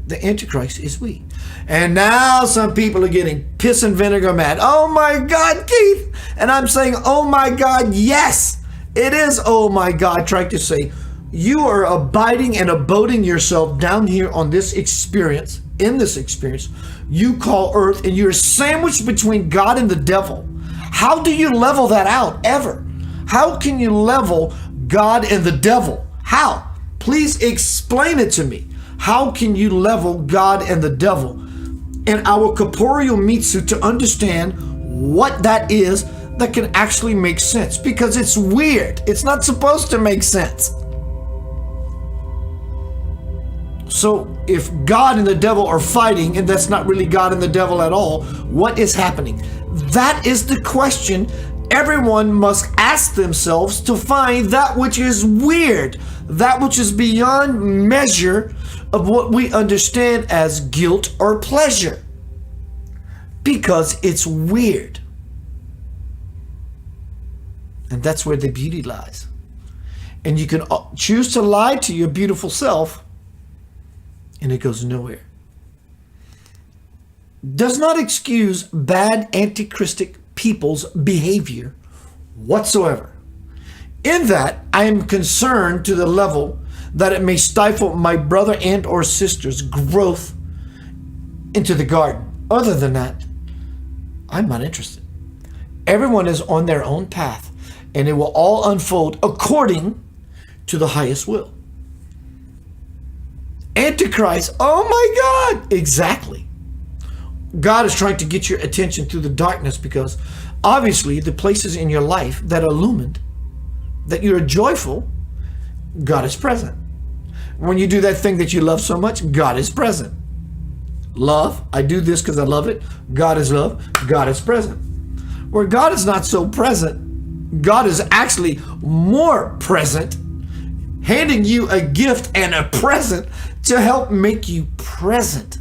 The Antichrist is we. And now some people are getting piss and vinegar mad. Oh my God, Keith. And I'm saying, oh my God, yes. It is, oh my God, trying to say, you are abiding and abiding yourself down here on this experience, in this experience you call earth, and you're sandwiched between God and the devil. How do you level that out ever? How can you level God and the devil? How? Please explain it to me. How can you level God and the devil in our corporeal meat suit to understand what that is that can actually make sense? Because it's weird. It's not supposed to make sense. So if God and the devil are fighting, and that's not really God and the devil at all, what is happening? That is the question everyone must ask themselves to find that which is weird, that which is beyond measure of what we understand as guilt or pleasure, because it's weird. And that's where the beauty lies. And you can choose to lie to your beautiful self, and it goes nowhere. Does not excuse bad antichristic people's behavior whatsoever. In that, I am concerned to the level that it may stifle my brother and or sister's growth into the garden. Other than that, I'm not interested. Everyone is on their own path, and it will all unfold according to the highest will. Antichrist, oh my God, exactly. God is trying to get your attention through the darkness, because obviously the places in your life that are illumined, that you're joyful, God is present. When you do that thing that you love so much, God is present. Love, I do this because I love it. God is love. God is present. Where God is not so present, God is actually more present, handing you a gift and a present to help make you present.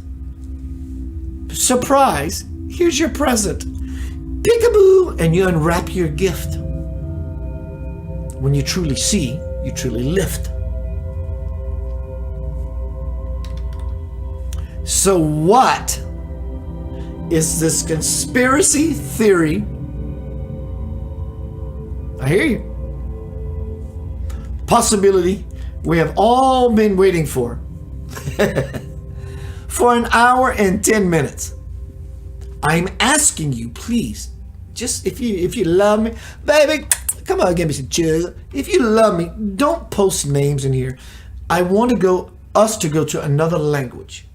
Surprise, here's your present. Peekaboo, and you unwrap your gift. When you truly see, you truly lift. So what is this conspiracy theory? I hear you. Possibility we have all been waiting for. For an hour and 10 minutes. I'm asking you, please, just if you love me, baby, come on, give me some cheers. If you love me, don't post names in here. I want us to go to another language.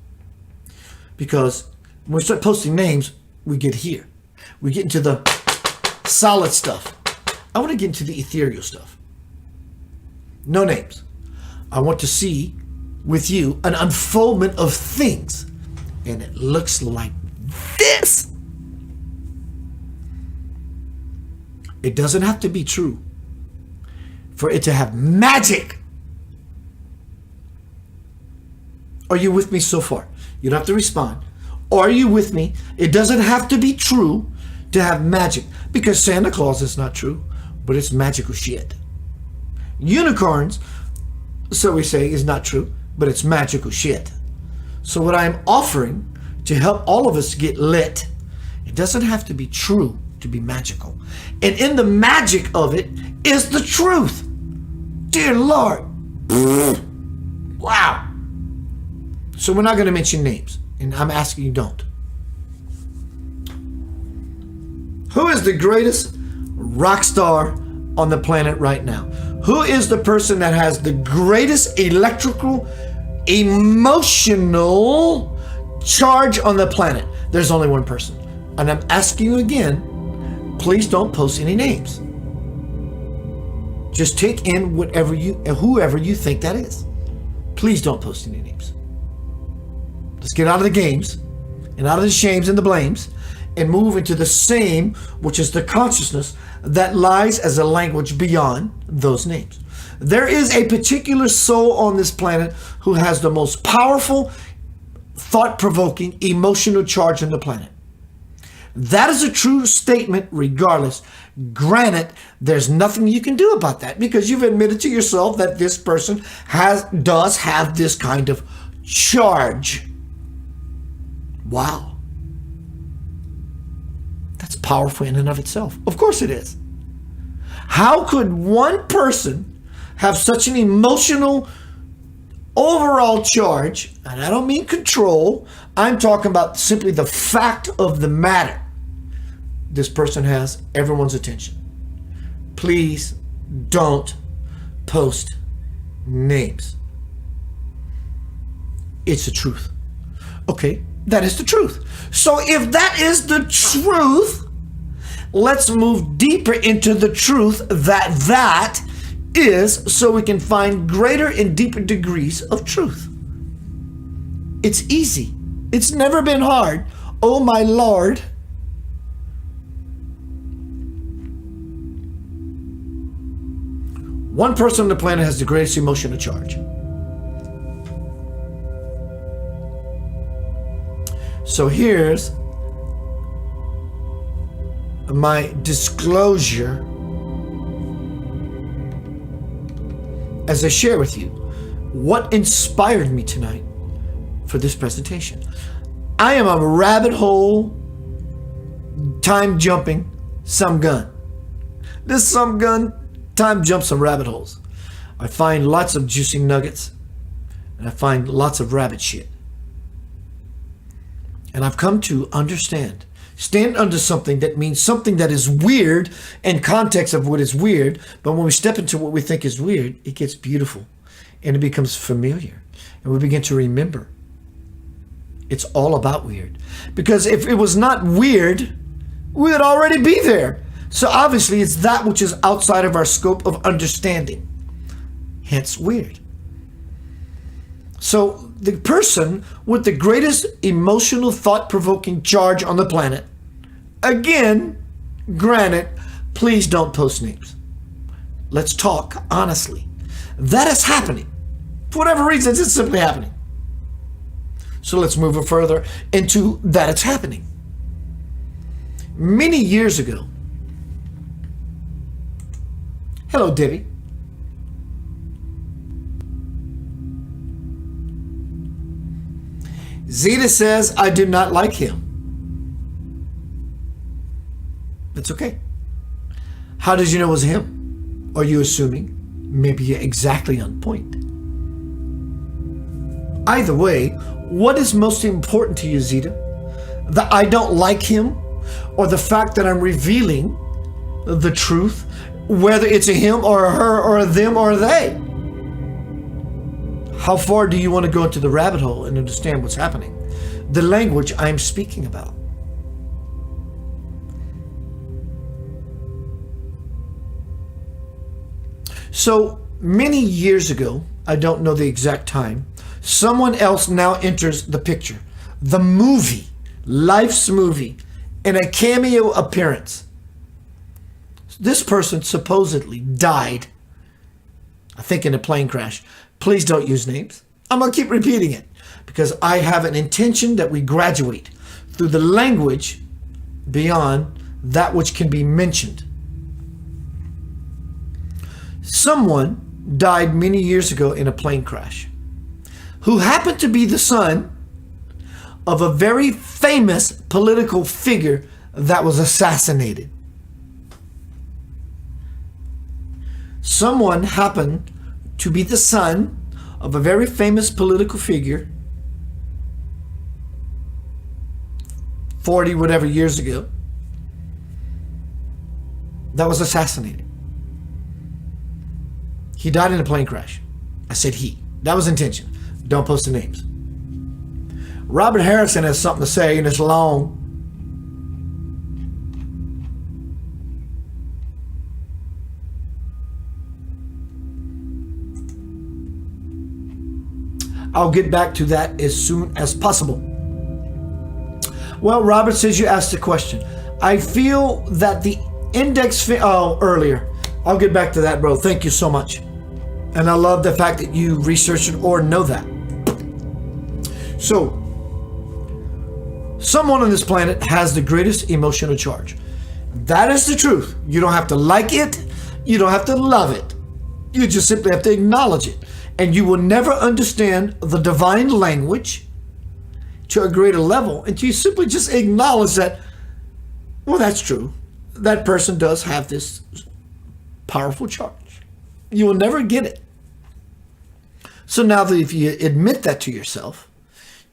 Because when we start posting names, we get here. We get into the solid stuff. I want to get into the ethereal stuff. No names. I want to see with you an unfoldment of things. And it looks like this. It doesn't have to be true for it to have magic. Are you with me so far? You don't have to respond. Are you with me? It doesn't have to be true to have magic, because Santa Claus is not true, but it's magical shit. Unicorns, so we say, is not true, but it's magical shit. So what I'm offering to help all of us get lit, it doesn't have to be true to be magical. And in the magic of it is the truth. Dear Lord. Wow. So we're not going to mention names, and I'm asking you don't. Who is the greatest rock star on the planet right now? Who is the person that has the greatest electrical, emotional charge on the planet? There's only one person. And I'm asking you again, please don't post any names. Just take in whoever you think that is. Please don't post any names. Let's get out of the games and out of the shames and the blames and move into the same, which is the consciousness that lies as a language beyond those names. There is a particular soul on this planet who has the most powerful thought-provoking, emotional charge on the planet. That is a true statement regardless. Granted, there's nothing you can do about that because you've admitted to yourself that this person does have this kind of charge. Wow. That's powerful in and of itself. Of course it is. How could one person have such an emotional overall charge, and I don't mean control, I'm talking about simply the fact of the matter. This person has everyone's attention. Please don't post names. It's the truth. Okay, that is the truth. So if that is the truth, let's move deeper into the truth that is, so we can find greater and deeper degrees of truth. It's easy. It's never been hard. Oh my Lord. One person on the planet has the greatest emotional charge. So here's my disclosure as I share with you what inspired me tonight for this presentation. I am a rabbit hole, time jumping, some gun. This some gun time jumps some rabbit holes. I find lots of juicy nuggets, and I find lots of rabbit shit. And I've come to understand, stand under something that means something that is weird in context of what is weird, but when we step into what we think is weird, it gets beautiful and it becomes familiar and we begin to remember. It's all about weird. Because if it was not weird, we would already be there. So obviously it's that which is outside of our scope of understanding. Hence weird. So the person with the greatest emotional thought-provoking charge on the planet, again, granted, please don't post names. Let's talk honestly. That is happening. For whatever reason, it's simply happening. So let's move it further into that it's happening. Many years ago, hello, Debbie. Zeta says, I do not like him. That's okay. How did you know it was him? Are you assuming? Maybe you're exactly on point. Either way, what is most important to you, Zeta? That I don't like him, or the fact that I'm revealing the truth, whether it's a him or a her or a them or a they? How far do you want to go into the rabbit hole and understand what's happening? The language I'm speaking about. So many years ago, I don't know the exact time, someone else now enters the picture. The movie, life's movie, in a cameo appearance. This person supposedly died, I think in a plane crash. Please don't use names. I'm going to keep repeating it because I have an intention that we graduate through the language beyond that which can be mentioned. Someone died many years ago in a plane crash who happened to be the son of a very famous political figure that was assassinated. Someone happened to be the son of a very famous political figure 40 whatever years ago that was assassinated. He died in a plane crash. I said he. That was intention. Don't post the names. Robert Harrison has something to say, and it's long. I'll get back to that as soon as possible. Well, Robert says you asked the question. I feel that the index... earlier. I'll get back to that, bro. Thank you so much. And I love the fact that you researched it or know that. So, someone on this planet has the greatest emotional charge. That is the truth. You don't have to like it. You don't have to love it. You just simply have to acknowledge it. And you will never understand the divine language to a greater level until you simply just acknowledge that, well, that's true. That person does have this powerful charge. You will never get it. So now that if you admit that to yourself,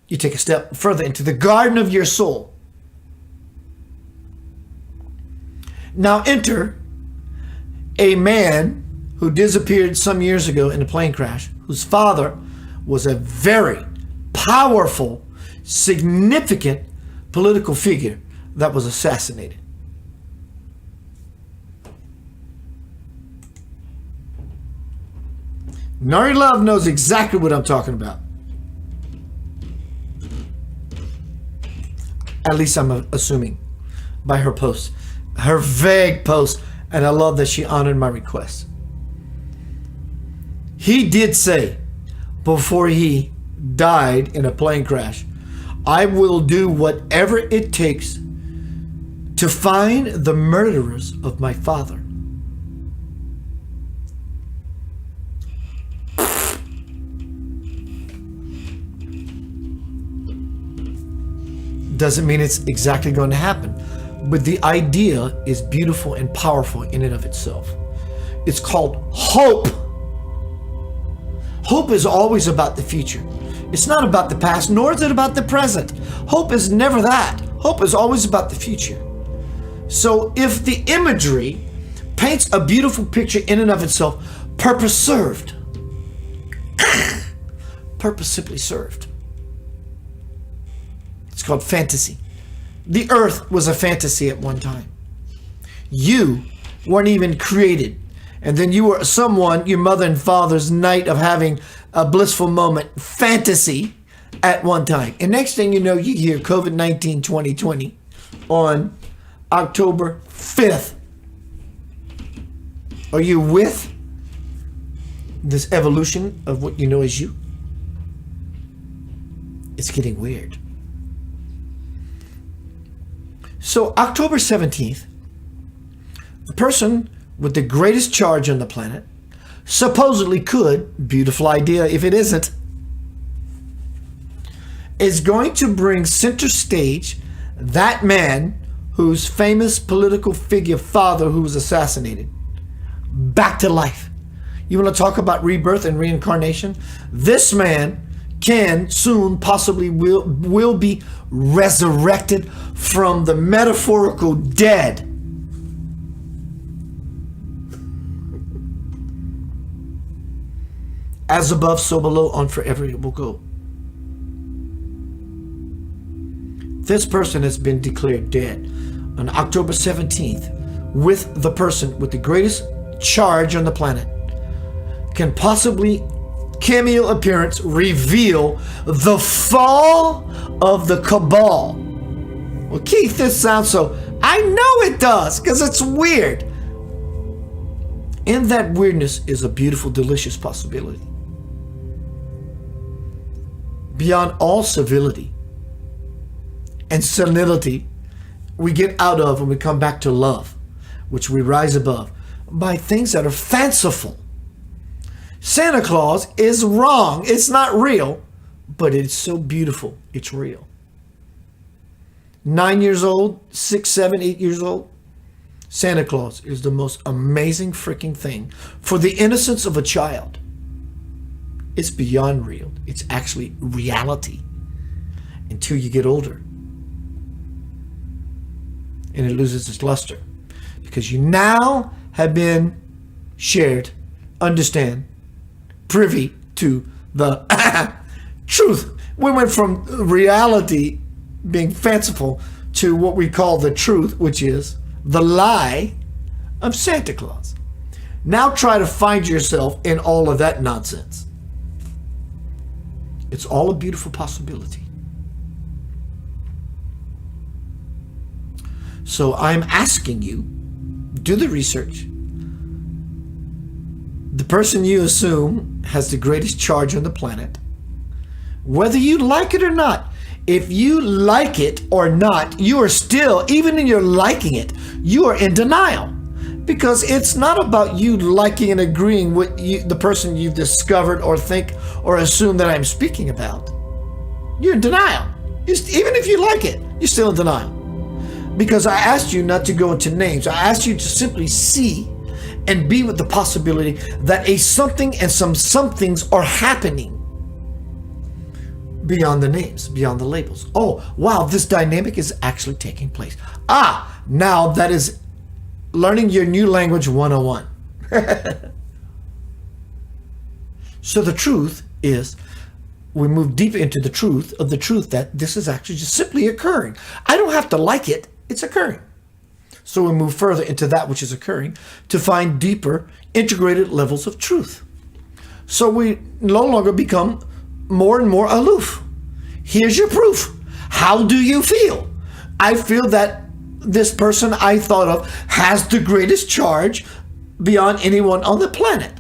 you take a step further into the garden of your soul. Now enter a man who disappeared some years ago in a plane crash, whose father was a very powerful, significant political figure that was assassinated. Nari Love knows exactly what I'm talking about. At least I'm assuming by her post, her vague post, and I love that she honored my request. He did say before he died in a plane crash, I will do whatever it takes to find the murderers of my father. Doesn't mean it's exactly going to happen, but the idea is beautiful and powerful in and of itself. It's called hope. Hope is always about the future. It's not about the past, nor is it about the present. Hope is never that. Hope is always about the future. So if the imagery paints a beautiful picture in and of itself, purpose served. Purpose simply served. It's called fantasy. The earth was a fantasy at one time. You weren't even created. And then you were someone, your mother and father's night of having a blissful moment, fantasy at one time. And next thing you know, you hear COVID-19 2020 on October 5th. Are you with this evolution of what you know as you? It's getting weird. So October 17th, the person with the greatest charge on the planet supposedly could, beautiful idea if it isn't, is going to bring center stage that man whose famous political figure father who was assassinated back to life. You want to talk about rebirth and reincarnation? This man can soon possibly will be resurrected from the metaphorical dead. As above, so below, on forever it will go. This person has been declared dead on October 17th with the person with the greatest charge on the planet. Can possibly cameo appearance reveal the fall of the cabal. Well, Keith, this sounds so... I know it does, because it's weird. In that weirdness is a beautiful, delicious possibility. Beyond all civility and senility, we get out of and we come back to love, which we rise above by things that are fanciful. Santa Claus is wrong. It's not real, but it's so beautiful. It's real. 9 years old, 6, 7, 8 years old. Santa Claus is the most amazing freaking thing for the innocence of a child. It's beyond real. It's actually reality until you get older. And it loses its luster because you now have been shared, understand, privy to the truth. We went from reality being fanciful to what we call the truth, which is the lie of Santa Claus. Now try to find yourself in all of that nonsense. It's all a beautiful possibility. So I'm asking you, do the research. The person you assume has the greatest charge on the planet, whether you like it or not, If you like it or not, you are still, even in your liking it, you are in denial. Because it's not about you liking and agreeing with the person you've discovered or think or assume that I'm speaking about. You're in denial. Even if you like it, you're still in denial. Because I asked you not to go into names. I asked you to simply see and be with the possibility that a something and some somethings are happening beyond the names, beyond the labels. Oh, wow, this dynamic is actually taking place. Now that is learning your new language 101. So the truth is, we move deep into the truth that this is actually just simply occurring. I don't have to like it, it's occurring. So we move further into that which is occurring to find deeper, integrated levels of truth. So we no longer become more and more aloof. Here's your proof. How do you feel? I feel that this person I thought of has the greatest charge beyond anyone on the planet.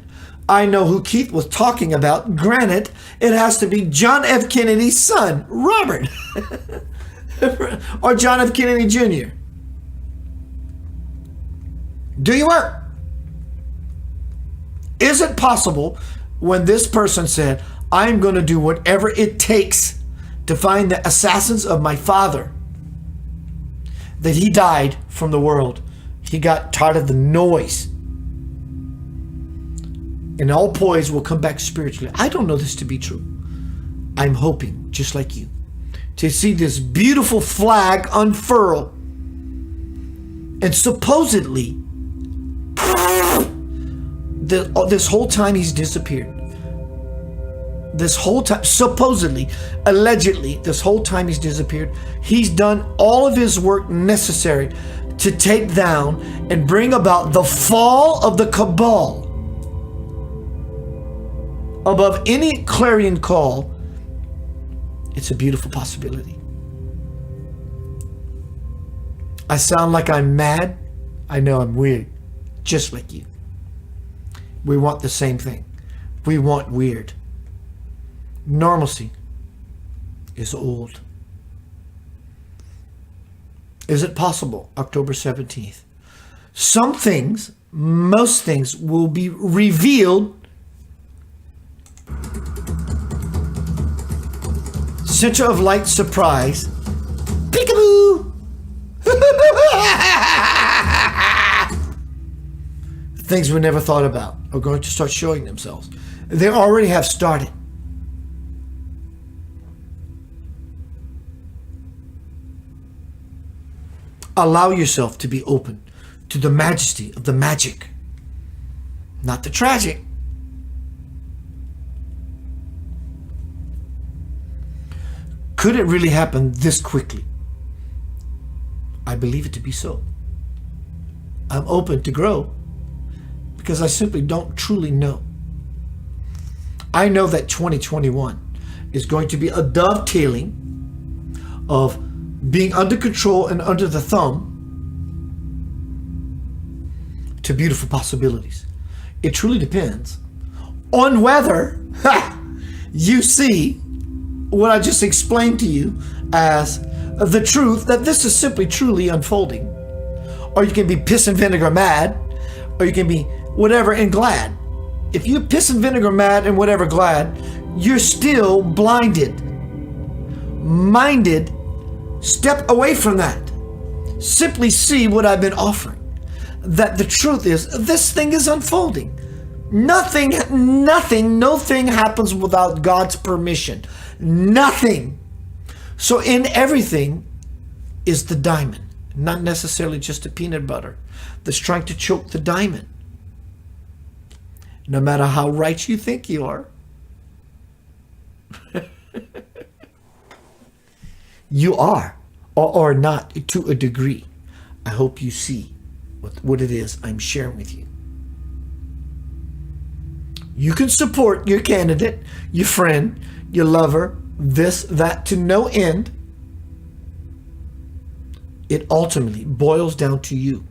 I know who Keith was talking about. Granted, it has to be John F. Kennedy's son, Robert, or John F. Kennedy Jr. Do you work? Is it possible when this person said, I'm going to do whatever it takes to find the assassins of my father, that he died from the world? He got tired of the noise. And all poise will come back spiritually. I don't know this to be true. I'm hoping, just like you, to see this beautiful flag unfurl. And supposedly, this whole time he's disappeared. This whole time, supposedly, allegedly, this whole time he's disappeared, he's done all of his work necessary to take down and bring about the fall of the cabal. Above any clarion call, it's a beautiful possibility. I sound like I'm mad. I know I'm weird, just like you. We want the same thing. We want weird. Normalcy is old. Is it possible? October 17th. Some things, most things will be revealed. Center of light surprise. Peekaboo! Things we never thought about are going to start showing themselves. They already have started. Allow yourself to be open to the majesty of the magic, not the tragic. Could it really happen this quickly? I believe it to be so. I'm open to grow because I simply don't truly know. I know that 2021 is going to be a dovetailing of being under control and under the thumb to beautiful possibilities. It truly depends on whether you see what I just explained to you as the truth that this is simply truly unfolding. Or you can be piss and vinegar mad, or you can be whatever and glad. If you're piss and vinegar mad and whatever glad, you're still blinded, minded. Step away from that. Simply see what I've been offering. That the truth is, this thing is unfolding. Nothing happens without God's permission. Nothing. So in everything is the diamond, not necessarily just a peanut butter that's trying to choke the diamond. No matter how right you think you are. You are, or not, to a degree. I hope you see what it is I'm sharing with you. You can support your candidate, your friend, your lover, this, that, to no end. It ultimately boils down to you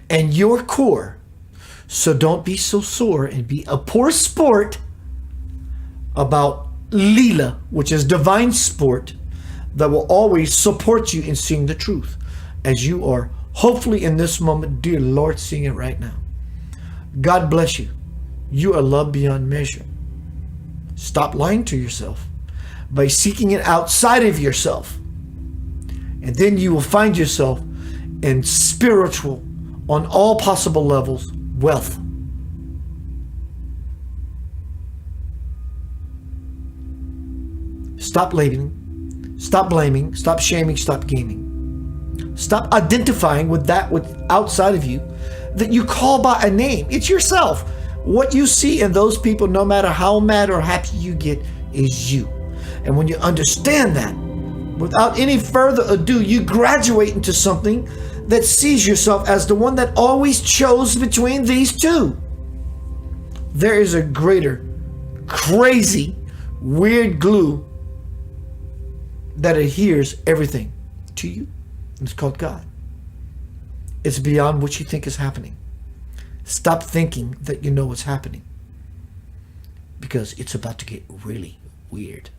and your core. So don't be so sore and be a poor sport about Leela, which is divine sport, that will always support you in seeing the truth, as you are hopefully in this moment, dear Lord, seeing it right now. God bless you. You are loved beyond measure. Stop lying to yourself by seeking it outside of yourself. And then you will find yourself in spiritual, on all possible levels, wealth. Stop blaming, stop shaming, stop gaming. Stop identifying with that outside of you that you call by a name. It's yourself. What you see in those people, no matter how mad or happy you get, is you. And when you understand that, without any further ado, you graduate into something that sees yourself as the one that always chose between these two. There is a greater, crazy, weird glue that adheres everything to you. It's called God. It's beyond what you think is happening. Stop thinking that you know what's happening, because it's about to get really weird.